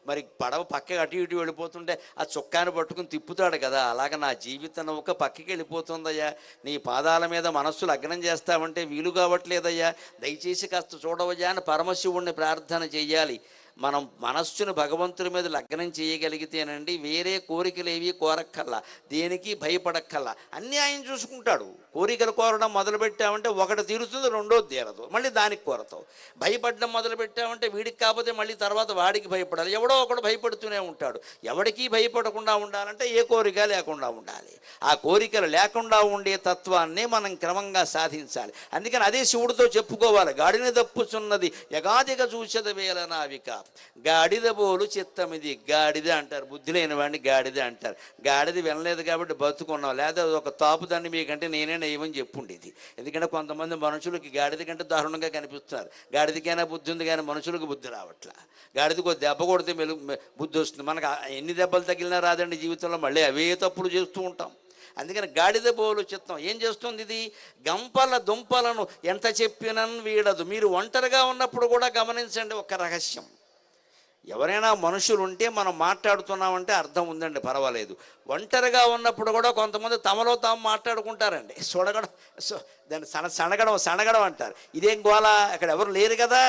మరి పడవ పక్కకి అటు ఇటు వెళ్ళిపోతుంటే ఆ చొక్కాని పట్టుకుని తిప్పుతాడు కదా, అలాగ నా జీవిత నౌక పక్కకి వెళ్ళిపోతుందయ్యా, నీ పాదాల మీద మనస్సు లగ్నం చేస్తామంటే వీలు కావట్లేదయ్యా, దయచేసి కాస్త చూడవయ్యా అని పరమశివుణ్ణి ప్రార్థన చెయ్యాలి. మనం మనస్సును భగవంతుడి మీద లగ్నం చేయగలిగితేనండి వేరే కోరికలు ఏవి కోరక్కల్లా, దేనికి భయపడక్కల్లా, అన్నీ ఆయన చూసుకుంటాడు. కోరికలు కోరడం మొదలుపెట్టామంటే ఒకటి తీరుతుంది, రెండోది తీరదు, మళ్ళీ దానికి కోరతావు. భయపడడం మొదలుపెట్టామంటే వీడికి కాకపోతే మళ్ళీ తర్వాత వాడికి భయపడాలి, ఎవడో ఒకడు భయపడుతూనే ఉంటాడు. ఎవడికి భయపడకుండా ఉండాలంటే ఏ కోరిక లేకుండా ఉండాలి. ఆ కోరికలు లేకుండా ఉండే తత్వాన్ని మనం క్రమంగా సాధించాలి. అందుకని అదే శివుడితో చెప్పుకోవాలి. గాడిని దప్పుచున్నది యగాదిగ చూసద వేల నావిక గాడిద బోలు చిత్తమిది. గాడిద అంటారు, బుద్ధి లేని వాడిని గాడిద అంటారు. గాడిద వినలేదు కాబట్టి బతుకున్నాం, లేదా ఒక తాపు దాన్ని మీకంటే నేనే నయమని చెప్పుండేది. ఎందుకంటే కొంతమంది మనుషులకి గాడిద కంటే దారుణంగా కనిపిస్తున్నారు. గాడిదకైనా బుద్ధి ఉంది కానీ మనుషులకు బుద్ధి రావట్లా. గాడిదకు దెబ్బ కొడితే బుద్ధి వస్తుంది. మనకు ఎన్ని దెబ్బలు తగిలినా రాదండి జీవితంలో, మళ్ళీ అవే తప్పులు చేస్తూ ఉంటాం. అందుకని గాడిద బోలు చిత్తం ఏం చేస్తుంది? ఇది గంపల దుంపలను ఎంత చెప్పినన్ వీడదు. మీరు ఒంటరిగా ఉన్నప్పుడు కూడా గమనించండి ఒక రహస్యం. ఎవరైనా మనుషులు ఉంటే మనం మాట్లాడుతున్నామంటే అర్థం ఉందండి, పర్వాలేదు. ఒంటరిగా ఉన్నప్పుడు కూడా కొంతమంది తమలో తాము మాట్లాడుకుంటారండి. దాన్ని సనగడం అంటారు. ఇదేం గోల, అక్కడ ఎవరు లేరు కదా,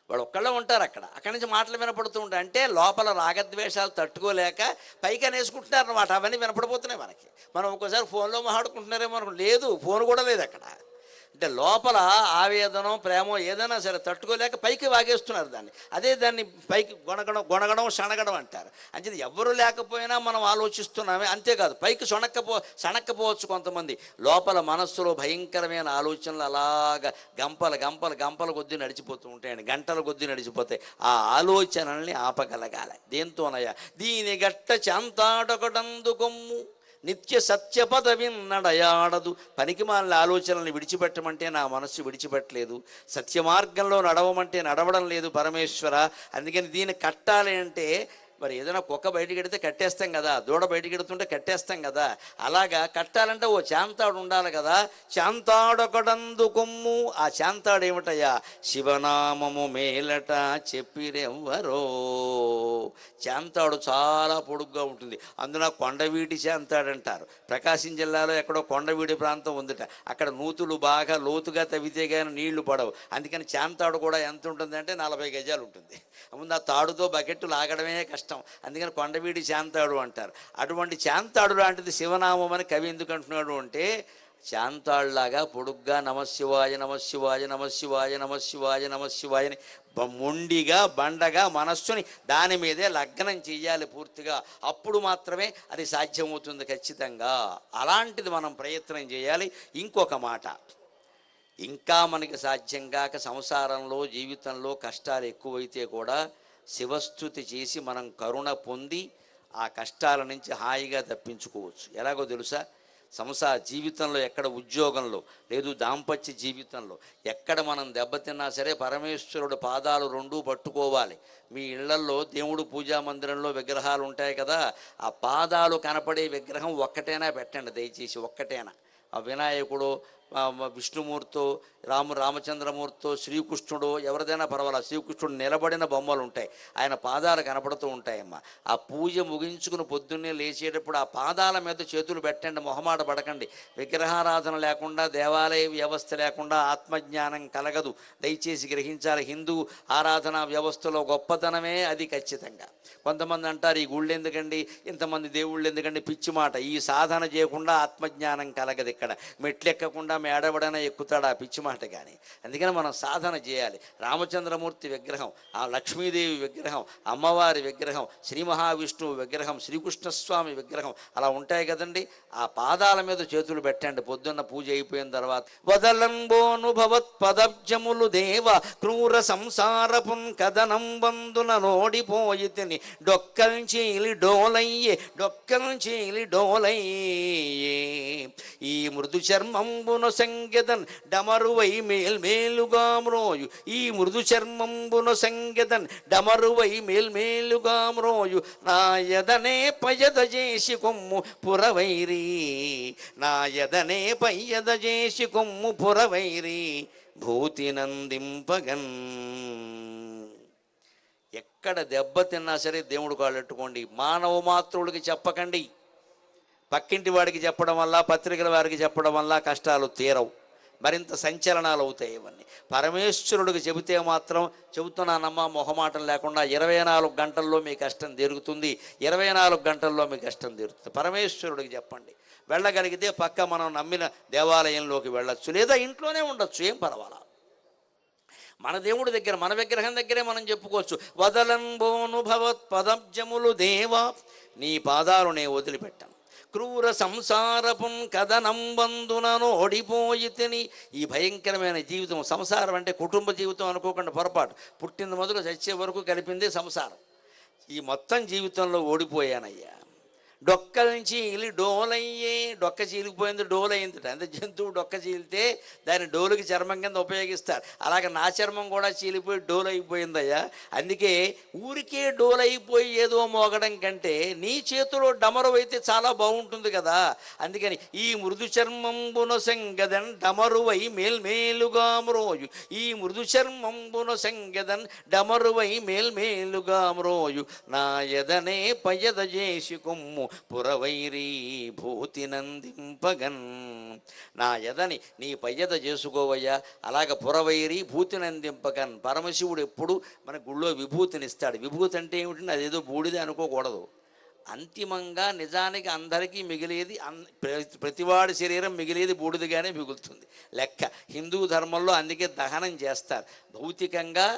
వాళ్ళు ఒక్కళ్ళే ఉంటారు. అక్కడి నుంచి మాటలు వినపడుతూ ఉంటాయి. అంటే లోపల రాగద్వేషాలు తట్టుకోలేక పైకి అనేసుకుంటున్నారు అన్నమాట. అవన్నీ వినపడిపోతున్నాయి మనకి. మనం ఒక్కోసారి ఫోన్లో మాట్లాడుకుంటున్నారేమో అనుకో, లేదు, ఫోన్ కూడా లేదు అక్కడ. అంటే లోపల ఆవేదనం, ప్రేమ ఏదైనా సరే తట్టుకోలేక పైకి వాగేస్తున్నారు దాన్ని. అదే దాన్ని పైకి గొనగడం సనగడం అంటారు. అంటే ఎవరు లేకపోయినా మనం ఆలోచిస్తున్నామే, అంతేకాదు పైకి సనక్కపోవచ్చు కొంతమంది. లోపల మనస్సులో భయంకరమైన ఆలోచనలు అలాగా గంపల కొద్దీ నడిచిపోతూ ఉంటాయండి, గంటల కొద్దీ నడిచిపోతాయి. ఆ ఆలోచనల్ని ఆపగలగాలి. దేంతోనయ్యా? దీని గట్ట చాంతాడొకటందుకొమ్ము నిత్య సత్య పదవిన్నడయాడదు. పనికి మాలిన ఆలోచనల్ని విడిచిపెట్టమంటే నా మనస్సు విడిచిపెట్టలేదు, సత్య మార్గంలో నడవమంటే నడవడం లేదు పరమేశ్వర. అందుకని దీన్ని కట్టాలి అంటే మరి ఏదైనా కుక్క బయటికి ఎడితే కట్టేస్తాం కదా, దూడ బయటికి ఎడుతుంటే కట్టేస్తాం కదా, అలాగా కట్టాలంటే ఓ చాంతాడు ఉండాలి కదా. చాంతాడొకడందు కొమ్ము, ఆ చాంతాడు ఏమిటయ్యా, శివనామము మేలట చెప్పిరెవ్వరో. చాంతాడు చాలా పొడుగ్గా ఉంటుంది, అందున కొండవీటి చాంతాడు అంటారు. ప్రకాశం జిల్లాలో ఎక్కడో కొండవీడి ప్రాంతం ఉందిట, అక్కడ నూతులు బాగా లోతుగా తవ్వితే కానీ నీళ్లు పడవు. అందుకని చాంతాడు కూడా ఎంత ఉంటుంది అంటే 40 గజాలు ఉంటుంది. ముందు ఆ తాడుతో బకెట్టు లాగడమే కష్టం, అందుకని కొండవీడి చాంతాడు అంటారు. అటువంటి చాంతాడు లాంటిది శివనామం అని కవి ఎందుకు అంటున్నాడు అంటే, శాంతాళ్లాగా పొడుగ్గా నమశివాయ నమశివాయ నమశివాయ నమశివాయ నమశివాయ అని మొండిగా బండగా మనస్సుని దాని మీదే లగ్నం చెయ్యాలి పూర్తిగా. అప్పుడు మాత్రమే అది సాధ్యమవుతుంది ఖచ్చితంగా. అలాంటిది మనం ప్రయత్నం చేయాలి. ఇంకొక మాట, ఇంకా మనకి సాధ్యం కాక సంసారంలో జీవితంలో కష్టాలు ఎక్కువైతే కూడా శివస్థుతి చేసి మనం కరుణ పొంది ఆ కష్టాల నుంచి హాయిగా తప్పించుకోవచ్చు. ఎలాగో తెలుసా, సంసార జీవితంలో, ఎక్కడ ఉద్యోగంలో లేదు దాంపత్య జీవితంలో ఎక్కడ మనం దెబ్బతిన్నా సరే పరమేశ్వరుడు పాదాలు రెండూ పట్టుకోవాలి. మీ ఇళ్లల్లో దేవుడు పూజా మందిరంలో విగ్రహాలు ఉంటాయి కదా, ఆ పాదాలు కనపడే విగ్రహం ఒక్కటైనా పెట్టండి దయచేసి, ఒక్కటైనా. ఆ వినాయకుడు, విష్ణుమూర్తో, రామచంద్రమూర్తో, శ్రీకృష్ణుడు, ఎవరిదైనా పర్వాలేదు, శ్రీకృష్ణుడు నిలబడిన బొమ్మలు ఉంటాయి, ఆయన పాదాలు కనపడుతూ ఉంటాయమ్మా. ఆ పూజ ముగించుకుని పొద్దున్నే లేచేటప్పుడు ఆ పాదాల మీద చేతులు పెట్టండి, మొహమాట పడకండి. విగ్రహారాధన లేకుండా, దేవాలయ వ్యవస్థ లేకుండా ఆత్మజ్ఞానం కలగదు, దయచేసి గ్రహించాలి. హిందూ ఆరాధనా వ్యవస్థలో గొప్పతనమే అది ఖచ్చితంగా. కొంతమంది అంటారు, ఈ గుళ్ళు ఎందుకండి, ఇంతమంది దేవుళ్ళు ఎందుకండి, పిచ్చి మాట. ఈ సాధన చేయకుండా ఆత్మజ్ఞానం కలగదు. ఇక్కడ మెట్లెక్కకుండా మేడబడన ఎక్కుతాడు, ఆ పిచ్చి మాట. కానీ అందుకని మనం సాధన చేయాలి. రామచంద్రమూర్తి విగ్రహం, ఆ లక్ష్మీదేవి విగ్రహం, అమ్మవారి విగ్రహం, శ్రీ మహావిష్ణువు విగ్రహం, శ్రీకృష్ణస్వామి విగ్రహం అలా ఉంటాయి కదండి. ఆ పాదాల మీద చేతులు పెట్టండి పొద్దున్న పూజ అయిపోయిన తర్వాత. వదలంబోనుభవత్ పదబ్జములు దేవ క్రూర సంసారపున్ కథనం బందున నోడిపోయితిని డొక్కల్చీలి డోలయ్యే డొక్కల్చీలి డోలయ్యే. ఈ మృదు చర్మంబున సంగెదన్ డమరువై మేల్మేలుగా మ్రోయు, ఈ మృదు చర్మంబున సంగెదన్ డమరువై మేల్మేలుగా మ్రోయు, నా యదనే పయద చేసి కొమ్ము పురవైరి, నా యదనే పయ్యద చేసి కొమ్ము పురవైరి భూతి నందింపగన్. ఎక్కడ దెబ్బ తిన్నా సరే దేవుడు కాళ్ళెట్టుకోండి. మానవ మాతృడికి చెప్పకండి. పక్కింటి వాడికి చెప్పడం వల్ల, పత్రికల వారికి చెప్పడం వల్ల కష్టాలు తీరవు, మరింత సంచలనాలు అవుతాయి. ఇవన్నీ పరమేశ్వరుడికి చెబితే మాత్రం, చెబుతున్నానమ్మా మొహమాటం లేకుండా, 24 గంటల్లో మీ కష్టం తీరుగుతుంది. 24 గంటల్లో మీ కష్టం తీరుతుంది. పరమేశ్వరుడికి చెప్పండి. వెళ్ళగలిగితే పక్క మనం నమ్మిన దేవాలయంలోకి వెళ్ళొచ్చు, లేదా ఇంట్లోనే ఉండొచ్చు, ఏం పర్వాలా. మన దేవుడి దగ్గర, మన విగ్రహం దగ్గరే మనం చెప్పుకోవచ్చు. వదలంబోను భవత్ పదబ్జములు దేవా, నీ పాదాలు నే వదిలిపెట్టాను. క్రూర సంసారపున్ కథనంబందునను ఓడిపోయితిని. ఈ భయంకరమైన జీవితం, సంసారం అంటే కుటుంబ జీవితం అనుకోకుండా పొరపాటు. పుట్టిన మొదలు చచ్చే వరకు కలిపిందే సంసారం. ఈ మొత్తం జీవితంలో ఓడిపోయానయ్యా. డొక్క నుంచి ఇలి డోలయ్యే, డొక్క చీలిపోయింది డోలయ్యింది. అంటే జంతువు డొక్క చీలితే దాన్ని డోలుకి చర్మం కింద ఉపయోగిస్తారు. అలాగే నా చర్మం కూడా చీలిపోయి డోలైపోయిందయ్యా. అందుకే ఊరికే డోలైపోయి ఏదో మోగడం కంటే నీ చేతిలో డమరు అయితే చాలా బాగుంటుంది కదా. అందుకని ఈ మృదు చర్మంబున సంగదన్ డమరువై మేల్మేలుగా మ్రోయు, ఈ మృదు చర్మంబున సంగదన్ డమరువై మేల్మేలుగా మ్రోయు, నా యదనే పయద చేసి కొమ్ము పురవైరీ భూతి నందింపగన్. నా యదని నీ పయ్యద చేసుకోవయ్యా, అలాగ పురవైరీ భూతి నందింపగన్. పరమశివుడు ఎప్పుడు మన గుళ్ళో విభూతినిస్తాడు. విభూతి అంటే ఏమిటంటే అదేదో బూడిదే అనుకోకూడదు. అంతిమంగా నిజానికి అందరికీ మిగిలేది, ప్రతివాడి శరీరం మిగిలేది బూడిదగానే మిగులుతుంది లెక్క. హిందూ ధర్మంలో అందుకే దహనం చేస్తారు. భౌతికంగా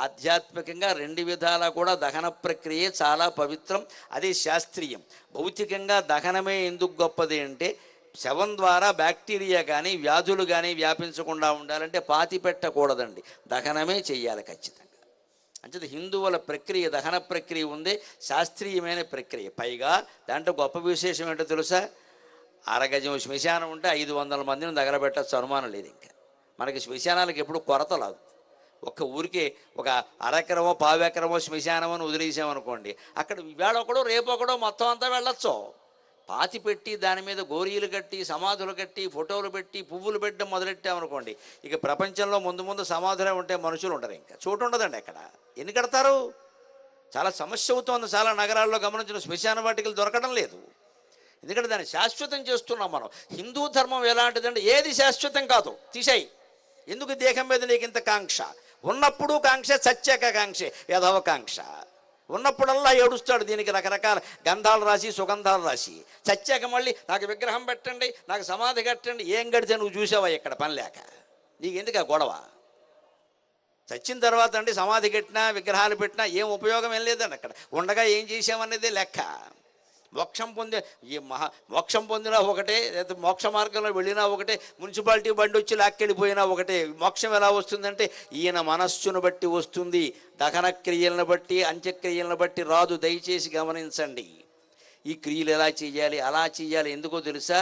ఆధ్యాత్మికంగా 2 విధాలా కూడా దహన ప్రక్రియ చాలా పవిత్రం, అదే శాస్త్రీయం. భౌతికంగా దహనమే ఎందుకు గొప్పది అంటే, శవం ద్వారా బ్యాక్టీరియా కానీ వ్యాధులు కానీ వ్యాపించకుండా ఉండాలంటే పాతి పెట్టకూడదండి, దహనమే చెయ్యాలి ఖచ్చితంగా. అంటే హిందువుల ప్రక్రియ, దహన ప్రక్రియ ఉంది, శాస్త్రీయమైన ప్రక్రియ. పైగా దాంట్లో గొప్ప విశేషం ఏంటో తెలుసా, అరగజం శ్మశానం ఉంటే 500 మందిని తగలబెట్టచ్చు, అనుమానం లేదు. ఇంకా మనకి శ్మశానాలకు ఎప్పుడు కొరత రాదు. ఒక్క ఊరికే ఒక అరెకరమో పావెకరమో శ్మశానం అని వదిలేసామనుకోండి, అక్కడ ఇవాళ ఒకడో రేపు ఒకడో మొత్తం అంతా వెళ్ళొచ్చు. పాతి పెట్టి దాని మీద గోరీలు కట్టి సమాధులు కట్టి ఫోటోలు పెట్టి పువ్వులు పెట్టడం మొదలెట్టామనుకోండి, ఇక ప్రపంచంలో ముందు ముందు సమాధులే ఉంటే మనుషులు ఉండరు, ఇంకా చోటు ఉండదండి. అక్కడ ఎన్ని కడతారు? చాలా సమస్య అవుతోంది. చాలా నగరాల్లో గమనించిన శ్మశాన వాటికలు దొరకడం లేదు. ఎందుకంటే దాన్ని శాశ్వతం చేస్తున్నాం మనం. హిందూ ధర్మం ఎలాంటిదంటే ఏది శాశ్వతం కాదు, తీసేయి. ఎందుకు దేహం మీద నీకు ఇంత కాంక్ష? ఉన్నప్పుడు కాంక్ష, చచ్చాక కాంక్ష, యథవకాంక్ష. ఉన్నప్పుడల్లా ఏడుస్తాడు, దీనికి రకరకాల గంధాలు రాసి సుగంధాలు రాసి. చచ్చాక మళ్ళీ నాకు విగ్రహం పెట్టండి, నాకు సమాధి కట్టండి. ఏం కడితే నువ్వు చూసావా ఇక్కడ పని లేక? నీకు ఎందుకు ఆ గొడవ? చచ్చిన తర్వాత అండి సమాధి కట్టినా విగ్రహాలు పెట్టినా ఏం ఉపయోగం ఏం లేదండి. అక్కడ ఉండగా ఏం చేసామనేది లెక్క. మోక్షం పొందినా ఒకటే, లేదా మోక్ష మార్గంలో వెళ్ళినా ఒకటే, మున్సిపాలిటీ బండి వచ్చి లాక్కెళ్ళిపోయినా ఒకటే. మోక్షం ఎలా వస్తుందంటే ఈయన మనస్సును బట్టి వస్తుంది, దహన క్రియలను బట్టి అంత్యక్రియలను బట్టి రాదు. దయచేసి గమనించండి. ఈ క్రియలు ఎలా చేయాలి, అలా చేయాలి. ఎందుకో తెలుసా?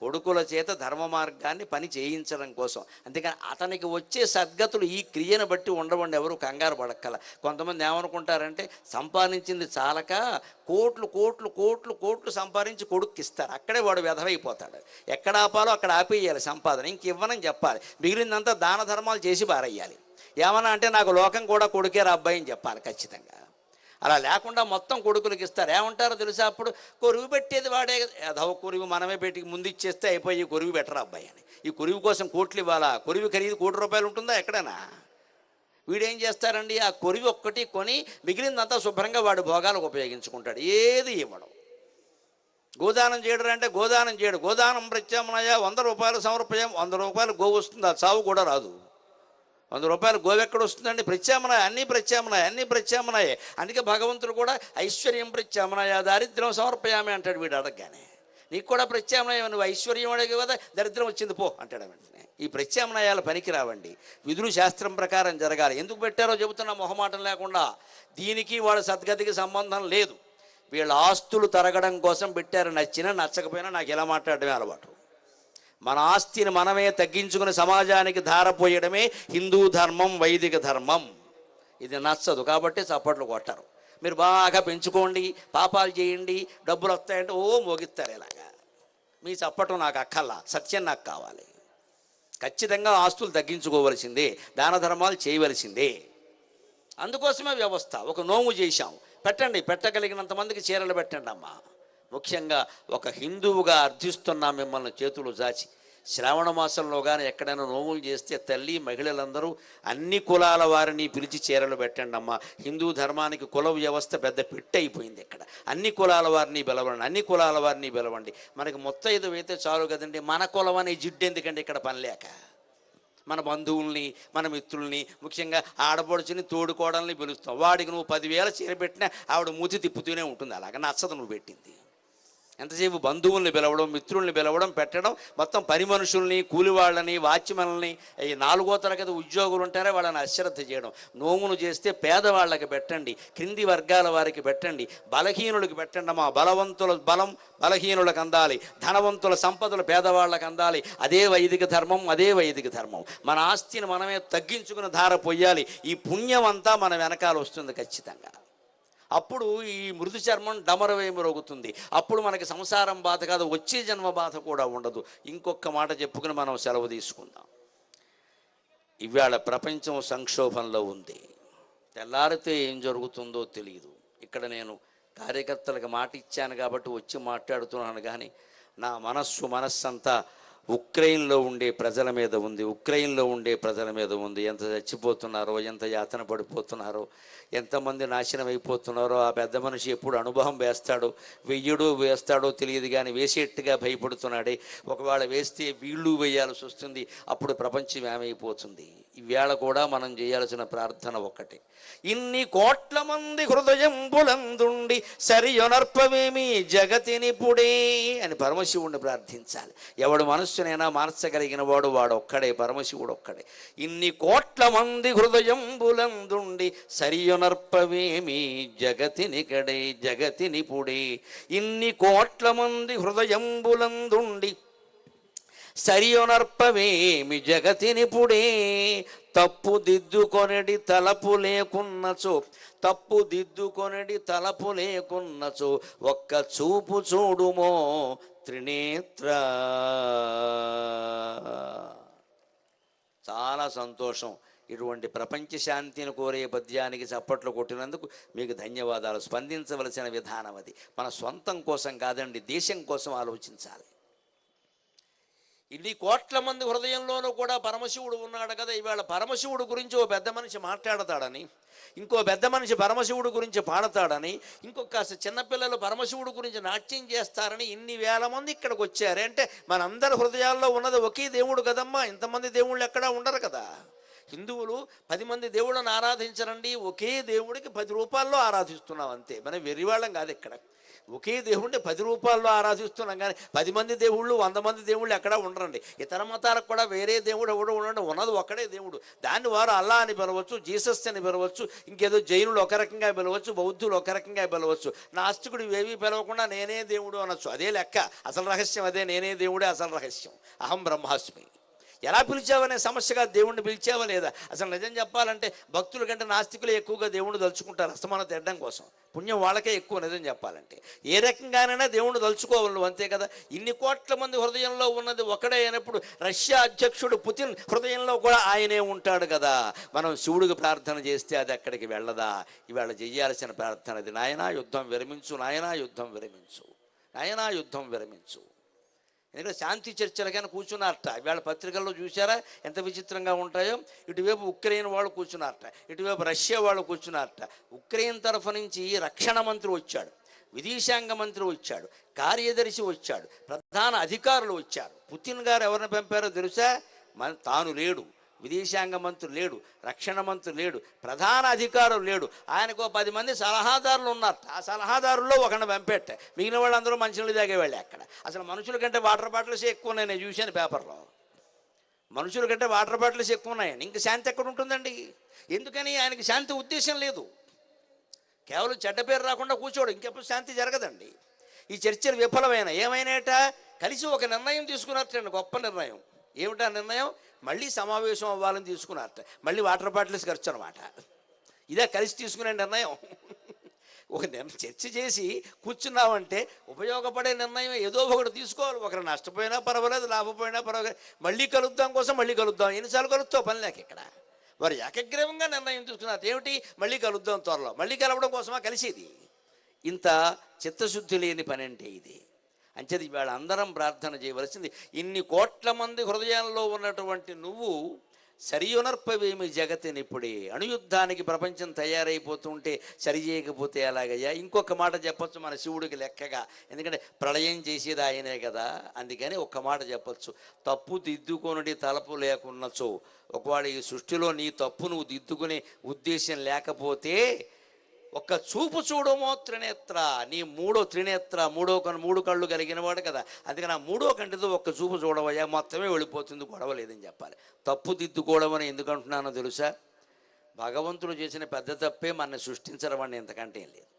కొడుకుల చేత ధర్మ మార్గాన్ని పని చేయించడం కోసం. అంతేకాని అతనికి వచ్చే సద్గతులు ఈ క్రియను బట్టి ఉండవండి. ఎవరు కంగారు పడక్కల. కొంతమంది ఏమనుకుంటారంటే సంపాదించింది చాలక కోట్లు కోట్లు కోట్లు కోట్లు సంపాదించి కొడుక్కి ఇస్తారు. అక్కడే వాడు వ్యధమైపోతాడు. ఎక్కడ ఆపాలో అక్కడ ఆపేయాలి సంపాదన, ఇంక ఇవ్వనని చెప్పాలి. మిగిలిందంతా దాన ధర్మాలు చేసి పారేయాలి. ఏమన్నా అంటే నాకు లోకం కూడా కొడుకే రా అబ్బాయి అని చెప్పాలి ఖచ్చితంగా. అలా లేకుండా మొత్తం కొడుకులకి ఇస్తారు. ఏమంటారో తెలుసా? అప్పుడు కొరువు పెట్టేది వాడే. అదవ కొరువు మనమే పెట్టి ముందు ఇచ్చేస్తే అయిపోయి ఈ కొరువు బెటర్ అబ్బాయి అని. ఈ కొరువు కోసం కోట్లు ఇవ్వాలా? కొరువు ఖరీదు ₹1,00,00,000 ఉంటుందా ఎక్కడైనా? వీడేం చేస్తారండి, ఆ కొరువు ఒక్కటి కొని మిగిలిందంతా శుభ్రంగా వాడు భోగాలకు ఉపయోగించుకుంటాడు. ఏది ఇవ్వడం. గోదానం చేయడం అంటే గోదానం చేయడు. గోదానం ప్రత్యామ్నాయ ₹100 సమర్పయం. ₹100 గోవు వస్తుంది, ఆ చావు కూడా రాదు. ₹100 గోవెక్కడ వస్తుందండి? ప్రత్యామ్నాయ, అన్నీ ప్రత్యామ్నాయ, అన్నీ ప్రత్యామ్నాయే. అందుకే భగవంతుడు కూడా ఐశ్వర్యం ప్రత్యామ్నాయ దారిద్ర్యం సమర్పయామి అంటాడు వీడు అడగగానే. నీకు కూడా ప్రత్యామ్నాయం, నువ్వు ఐశ్వర్యం అడిగే కదా దరిద్రం వచ్చింది పో అంటాడు వెంటనే. ఈ ప్రత్యామ్నాయాలు పనికి రావండి. విధులు శాస్త్రం ప్రకారం జరగాలి. ఎందుకు పెట్టారో చెబుతున్నా మొహమాటం లేకుండా. దీనికి వాళ్ళ సద్గతికి సంబంధం లేదు. వీళ్ళ ఆస్తులు తరగడం కోసం పెట్టారు. నచ్చినా నచ్చకపోయినా నాకు ఎలా మాట్లాడడమే అలవాటు. మన ఆస్తిని మనమే తగ్గించుకుని సమాజానికి ధారపోయడమే హిందూ ధర్మం, వైదిక ధర్మం. ఇది నచ్చదు కాబట్టి చప్పట్లు కొట్టరు. మీరు బాగా పెంచుకోండి, పాపాలు చేయండి, డబ్బులు వస్తాయంటే ఓ మోగిస్తారు. ఇలాగా మీ చప్పటం నాకు అక్కల్లా, సత్యం నాకు కావాలి. ఖచ్చితంగా ఆస్తులు తగ్గించుకోవలసిందే, దాన ధర్మాలు చేయవలసిందే. అందుకోసమే వ్యవస్థ. ఒక నోము చేశాం, పెట్టండి, పెట్టగలిగినంత మందికి చీరలు పెట్టండి అమ్మా. ముఖ్యంగా ఒక హిందువుగా అర్థిస్తున్నా మిమ్మల్ని చేతులు చాచి. శ్రావణ మాసంలో కానీ ఎక్కడైనా నోములు చేస్తే తల్లి మహిళలందరూ అన్ని కులాల వారిని పిలిచి చీరలు పెట్టండి అమ్మా. హిందూ ధర్మానికి కుల వ్యవస్థ పెద్ద పెట్టి అయిపోయింది. ఇక్కడ అన్ని కులాల వారిని పిలవండి, అన్ని కులాల వారిని పిలవండి. మనకి ముత్తైదు అయితే చాలు కదండి. మన కులం అనే జిడ్డు ఎందుకండి ఇక్కడ పని లేక? మన బంధువుల్ని, మన మిత్రుల్ని, ముఖ్యంగా ఆడపడుచుని, తోడుకోవడాన్ని పిలుస్తాం. వాడికి నువ్వు 10,000 చీర పెట్టినా ఆవిడ మూతి తిప్పుతూనే ఉంటుంది. అలాగ నచ్చదు నువ్వు పెట్టింది. ఎంతసేపు బంధువుల్ని పిలవడం, మిత్రుల్ని పిలవడం, పెట్టడం, మొత్తం పని మనుషుల్ని, కూలివాళ్ళని, వాచ్మెన్లని, ఈ 4వ తరగతి ఉద్యోగులు ఉంటారే వాళ్ళని అశ్రద్ధ చేయడం. నోమును చేస్తే పేదవాళ్ళకి పెట్టండి, క్రింది వర్గాల వారికి పెట్టండి, బలహీనులకు పెట్టండి అమ్మా. బలవంతుల బలం బలహీనులకు అందాలి, ధనవంతుల సంపదలు పేదవాళ్ళకు అందాలి. అదే వైదిక ధర్మం, అదే వైదిక ధర్మం. మన ఆస్తిని మనమే తగ్గించుకుని ధార పొయ్యాలి. ఈ పుణ్యం అంతా మన వెనకాల వస్తుంది ఖచ్చితంగా. అప్పుడు ఈ మృదు చర్మం డమరవేమి రోగుతుంది. అప్పుడు మనకి సంసారం బాధ కాదు, వచ్చే జన్మ బాధ కూడా ఉండదు. ఇంకొక మాట చెప్పుకుని మనం సెలవు తీసుకుందాం. ఇవాళ ప్రపంచం సంక్షోభంలో ఉంది. తెల్లారితే ఏం జరుగుతుందో తెలియదు. ఇక్కడ నేను కార్యకర్తలకు మాట ఇచ్చాను కాబట్టి వచ్చి మాట్లాడుతున్నాను. కానీ నా మనస్సంతా ఉక్రెయిన్లో ఉండే ప్రజల మీద ఉంది. ఉక్రెయిన్లో ఉండే ప్రజల మీద ఉంది. ఎంత చచ్చిపోతున్నారో, ఎంత యాతన పడిపోతున్నారో, ఎంతమంది నాశనం అయిపోతున్నారో. ఆ పెద్ద మనిషి ఎప్పుడు అనుభవం వేస్తాడో, వేస్తాడో తెలియదు, కానీ వేసేట్టుగా భయపడుతున్నాడే. ఒకవేళ వేస్తే వీళ్ళు వేయాల్సి వస్తుంది. అప్పుడు ప్రపంచం ఏమైపోతుంది. ఈవేళ కూడా మనం చేయాల్సిన ప్రార్థన ఒక్కటే. ఇన్ని కోట్ల మంది హృదయంబులందుండి సరియొనర్పవేమి జగతిని పుడే అని పరమశివుణ్ణి ప్రార్థించాలి. ఎవడు మనస్సునైనా మార్చగలిగిన వాడు వాడొక్కడే, పరమశివుడు ఒక్కడే. ఇన్ని కోట్ల మంది హృదయంబులందుండి సరియొనర్పవేమి జగతిని కడే జగతిని పుడే. ఇన్ని కోట్ల మంది హృదయంబులందుండి సరియునర్పవేమి జగతినిపుడే, తప్పు దిద్దుకొనడి తలపు లేకున్నచో, తప్పు దిద్దుకొనడి తలపు లేకున్నచో, ఒక్క చూపు చూడుమో త్రినేత్ర. చాలా సంతోషం. ఇటువంటి ప్రపంచ శాంతిని కోరే పద్యానికి చప్పట్లు కొట్టినందుకు మీకు ధన్యవాదాలు. స్పందించవలసిన విధానం అది. మన సొంతం కోసం కాదండి, దేశం కోసం ఆలోచించాలి. ఇన్ని కోట్ల మంది హృదయంలోనూ కూడా పరమశివుడు ఉన్నాడు కదా. ఇవాళ పరమశివుడు గురించి ఓ పెద్ద మనిషి మాట్లాడతాడని, ఇంకో పెద్ద మనిషి పరమశివుడు గురించి పాడతాడని, ఇంకొక చిన్నపిల్లలు పరమశివుడు గురించి నాట్యం చేస్తారని ఇన్ని వేల మంది ఇక్కడికి వచ్చారు అంటే మనందరి హృదయాల్లో ఉన్నది ఒకే దేవుడు కదమ్మా. ఇంతమంది దేవుళ్ళు ఎక్కడా ఉండరు కదా. హిందువులు 10 మంది దేవుళ్ళని ఆరాధించరండి, ఒకే దేవుడికి 10 రూపాల్లో ఆరాధిస్తున్నాం అంతే. మనం వెర్రివాళ్ళం కాదు. ఇక్కడ ఒకే దేవుడిని 10 రూపాల్లో ఆరాధిస్తున్నాం, కానీ 10 మంది దేవుళ్ళు 100 మంది దేవుళ్ళు ఎక్కడా ఉండరండి. ఇతర మతాలకు కూడా వేరే దేవుడు ఎవడో ఉండండి, ఉన్నది ఒక్కడే దేవుడు. దాన్ని వారు అల్లా అని పిలవచ్చు, జీసస్ అని పిలవచ్చు, ఇంకేదో జైనులు ఒక రకంగా పిలవచ్చు, బౌద్ధులు ఒక రకంగా పిలవచ్చు, నాస్తికుడు ఇవేవి పిలవకుండా నేనే దేవుడు అనొచ్చు. అదే లెక్క. అసలు రహస్యం అదే, నేనే దేవుడే అసలు రహస్యం. అహం బ్రహ్మాస్మి. ఎలా పిలిచావనే సమస్యగా దేవుణ్ణి పిలిచావా లేదా? అసలు నిజం చెప్పాలంటే భక్తుల కంటే నాస్తికులే ఎక్కువగా దేవుణ్ణి తలుచుకుంటారు, అస్తమానం తిట్టడం కోసం. పుణ్యం వాళ్ళకే ఎక్కువ. నిజం చెప్పాలంటే ఏ రకంగానైనా దేవుణ్ణి తలుచుకోవాలి, అంతే కదా. ఇన్ని కోట్ల మంది హృదయంలో ఉన్నది ఒకడే అయినప్పుడు రష్యా అధ్యక్షుడు పుతిన్ హృదయంలో కూడా ఆయనే ఉంటాడు కదా. మనం శివుడికి ప్రార్థన చేస్తే అది అక్కడికి వెళ్ళదా? ఇవాళ చేయాల్సిన ప్రార్థన అది. నాయనా యుద్ధం విరమించు, నాయనా యుద్ధం విరమించు, నాయనా యుద్ధం విరమించు. ఎందుకంటే శాంతి చర్చలుగానే కూర్చున్నారట. ఇవాళ పత్రికల్లో చూసారా ఎంత విచిత్రంగా ఉంటాయో. ఇటువైపు ఉక్రెయిన్ వాళ్ళు కూర్చున్నారట, ఇటువైపు రష్యా వాళ్ళు కూర్చున్నారట. ఉక్రెయిన్ తరఫు నుంచి రక్షణ మంత్రి వచ్చాడు, విదేశాంగ మంత్రి వచ్చాడు, కార్యదర్శి వచ్చాడు, ప్రధాన అధికారులు వచ్చారు. పుతిన్ గారు ఎవరిని పంపారో తెలుసా? తాను లేడు, విదేశాంగ మంత్రి లేడు, రక్షణ మంత్రి లేడు, ప్రధాన అధికారులు లేడు. ఆయనకు 10 మంది సలహాదారులు ఉన్నారు. ఆ సలహాదారుల్లో ఒకరిని పంపెట్ట, మిగిలిన వాళ్ళందరూ మంచినీళ్ళు తాగేవాళ్ళే. అక్కడ అసలు మనుషుల కంటే వాటర్ బాటిల్స్ ఎక్కువ ఉన్నాయి. నేను చూశాను పేపర్లో, మనుషుల కంటే వాటర్ బాటిల్స్ ఎక్కువ ఉన్నాయండి. ఇంకా శాంతి ఎక్కడ ఉంటుందండి? ఎందుకని? ఆయనకి శాంతి ఉద్దేశం లేదు. కేవలం చెడ్డ పేరు రాకుండా కూర్చోడు, ఇంకెప్పుడు శాంతి జరగదండి. ఈ చర్చలు విఫలమైన ఏమైనాట? కలిసి ఒక నిర్ణయం తీసుకున్నట్టండి, గొప్ప నిర్ణయం. ఏమిటా నిర్ణయం? మళ్ళీ సమావేశం అవ్వాలని తీసుకున్నారట. మళ్ళీ వాటర్ బాటిల్స్ ఖర్చు అనమాట. ఇదే కలిసి తీసుకునే నిర్ణయం. ఒక చర్చ చేసి కూర్చున్నామంటే ఉపయోగపడే నిర్ణయం ఏదో ఒకటి తీసుకోవాలి. ఒకరు నష్టపోయినా పర్వాలేదు, లాభపోయినా పర్వాలేదు, మళ్ళీ కలుద్దాం కోసం మళ్ళీ కలుద్దాం. ఎన్నిసార్లు కలుస్తావు పని లేక ఇక్కడ. వారు ఏకగ్రీవంగా నిర్ణయం తీసుకున్నారు. ఏమిటి? మళ్ళీ కలుద్దాం త్వరలో. మళ్ళీ కలవడం కోసమా కలిసేది? ఇంత చిత్తశుద్ధి లేని పని అంటే ఇది. అంచేది ఇవాళ అందరం ప్రార్థన చేయవలసింది. ఇన్ని కోట్ల మంది హృదయాల్లో ఉన్నటువంటి నువ్వు సరియునర్పవేమి జగతినిప్పుడే. అణుయుద్ధానికి ప్రపంచం తయారైపోతుంటే సరి చేయకపోతే ఎలాగయ్యా? ఇంకొక మాట చెప్పచ్చు మన శివుడికి లెక్కగా, ఎందుకంటే ప్రళయం చేసేది ఆయనే కదా. అందుకని ఒక్క మాట చెప్పచ్చు, తప్పు దిద్దుకొనుడి తలపు లేకున్నచో. ఒకవేళ ఈ సృష్టిలో నీ తప్పు నువ్వు దిద్దుకునే ఉద్దేశం లేకపోతే ఒక్క చూపు చూడమో త్రినేత్ర. నీ త్రినేత్ర, మూడు కళ్ళు కలిగిన వాడు కదా. అందుకని ఆ 3వ కంటితో ఒక్క చూపు చూడవయ్యా, మొత్తమే వెళ్ళిపోతుంది, గొడవ లేదని చెప్పాలి. తప్పు దిద్దుకోవడం అని ఎందుకు అంటున్నానో తెలుసా? భగవంతుడు చేసిన పెద్ద తప్పే మనని సృష్టించడం అని, ఎంతకంటే ఏం లేదు.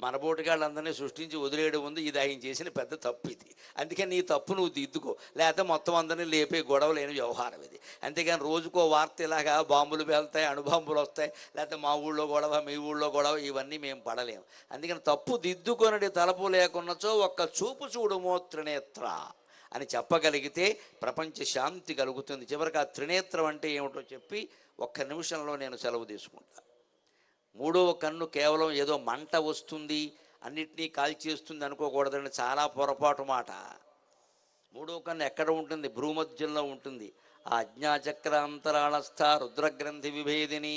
మనబోటిగాళ్ళందరినీ సృష్టించి వదిలేయడం ఉంది, ఇది ఆయన చేసిన పెద్ద తప్పు ఇది. అందుకని నీ తప్పు నువ్వు దిద్దుకో, లేకపోతే మొత్తం అందరినీ లేపే గొడవ లేని వ్యవహారం ఇది. అంతేగాని రోజుకో వార్త ఇలాగా బాంబులు వెళ్తాయి, అణుబాంబులు వస్తాయి, లేకపోతే మా ఊళ్ళో గొడవ, మీ ఊళ్ళో గొడవ, ఇవన్నీ మేము పడలేము. అందుకని తప్పు దిద్దుకొనడి తలపు లేకున్నచో ఒక్క చూపు చూడుమో త్రినేత్ర అని చెప్పగలిగితే ప్రపంచ శాంతి కలుగుతుంది. చివరికి ఆ త్రినేత్రం అంటే ఏమిటో చెప్పి ఒక్క నిమిషంలో నేను సెలవు తీసుకుంటా. 3వ కన్ను కేవలం ఏదో మంట వస్తుంది, అన్నిటినీ కాల్చేస్తుంది అనుకోకూడదండి, చాలా పొరపాటు మాట. 3వ కన్ను ఎక్కడ ఉంటుంది? భూమధ్యంలో ఉంటుంది. ఆ ఆజ్ఞాచక్రాంతరాళస్థ రుద్రగ్రంథి విభేదిని,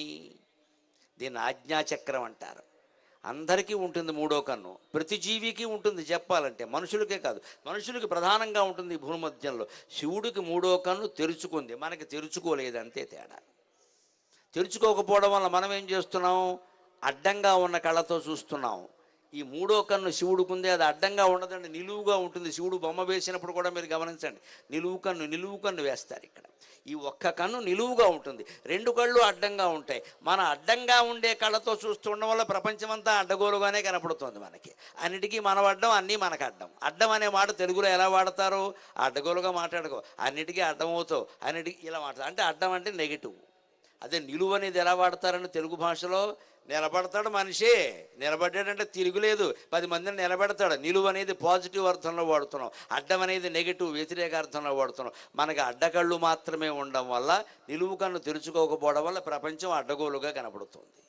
దీన్ని ఆజ్ఞాచక్రం అంటారు. అందరికీ ఉంటుంది 3వ కన్ను, ప్రతి జీవికి ఉంటుంది. చెప్పాలంటే మనుషులకే కాదు, మనుషులకి ప్రధానంగా ఉంటుంది భూమధ్యంలో. శివుడికి 3వ కన్ను తెరుచుకుంది, మనకి తెరుచుకోలేదు, అంతే తేడా. తెరుచుకోకపోవడం వల్ల మనం ఏం చేస్తున్నాం? అడ్డంగా ఉన్న కళ్ళతో చూస్తున్నాం. ఈ మూడో కన్ను శివుడికుంది, అది అడ్డంగా ఉండదండి, నిలువుగా ఉంటుంది. శివుడు బొమ్మ వేసినప్పుడు కూడా మీరు గమనించండి, నిలువు కన్ను వేస్తారు ఇక్కడ. ఈ ఒక్క కన్ను నిలువుగా ఉంటుంది, రెండు కళ్ళు అడ్డంగా ఉంటాయి. మన అడ్డంగా ఉండే కళ్ళతో చూస్తుండడం వల్ల ప్రపంచమంతా అడ్డగోలుగానే కనపడుతుంది మనకి. అన్నిటికీ మనం అడ్డం, అన్నీ మనకు అడ్డం. అడ్డం అనే మాట తెలుగులో ఎలా వాడతారు? అడ్డగోలుగా మాట్లాడుకో, అన్నిటికీ అడ్డమవుతావు, అన్నిటికీ ఇలా మాట్లాడు అంటే అడ్డం అంటే నెగిటివ్. అదే నిలువు అనేది ఎలా వాడతారని తెలుగు భాషలో, నిలబడతాడు మనిషి, నిలబడ్డాడంటే తిరుగులేదు, 10 మందిని నిలబెడతాడు. నిలువు అనేది పాజిటివ్ అర్థంలో వాడుతున్నాం, అడ్డం అనేది నెగిటివ్ వ్యతిరేక అర్థంలో వాడుతున్నాం. మనకి అడ్డకళ్ళు మాత్రమే ఉండడం వల్ల, నిలువు కన్ను తెరుచుకోకపోవడం వల్ల ప్రపంచం అడ్డగోలుగా కనపడుతుంది.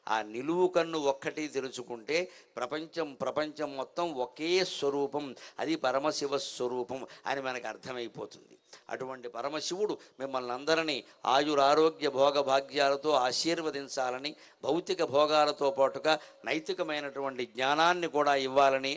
ఆ నిలువు కన్ను ఒక్కటి తెరుచుకుంటే ప్రపంచం మొత్తం ఒకే స్వరూపం, అది పరమశివ స్వరూపం అని మనకు అర్థమైపోతుంది. అటువంటి పరమశివుడు మిమ్మల్ని అందరినీ ఆయురారోగ్య భోగ భాగ్యాలతో ఆశీర్వదించాలని, భౌతిక భోగాలతో పాటుగా నైతికమైనటువంటి జ్ఞానాన్ని కూడా ఇవ్వాలని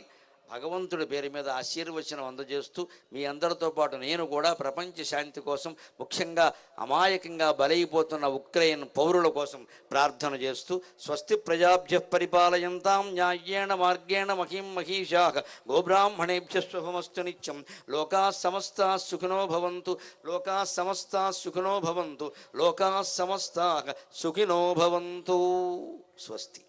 భగవంతుడి పేరు మీద ఆశీర్వచనం అందజేస్తూ, మీ అందరితో పాటు నేను కూడా ప్రపంచ శాంతి కోసం, ముఖ్యంగా అమాయకంగా బలైపోతున్న ఉక్రెయిన్ పౌరుల కోసం ప్రార్థన చేస్తూ, స్వస్తి ప్రజాభ్య పరిపాలయంతాం న్యాయేణ మార్గేణ మహిం మహిషాః గోబ్రాహ్మణేభ్యః శుభమస్తు నిత్యం. లోకాః సమస్తాః సుఖినో భవంతు, లోకాః సమస్తాః సుఖినో భవంతు, లోకాః సమస్తాః సుఖినో భవంతు. స్వస్తి.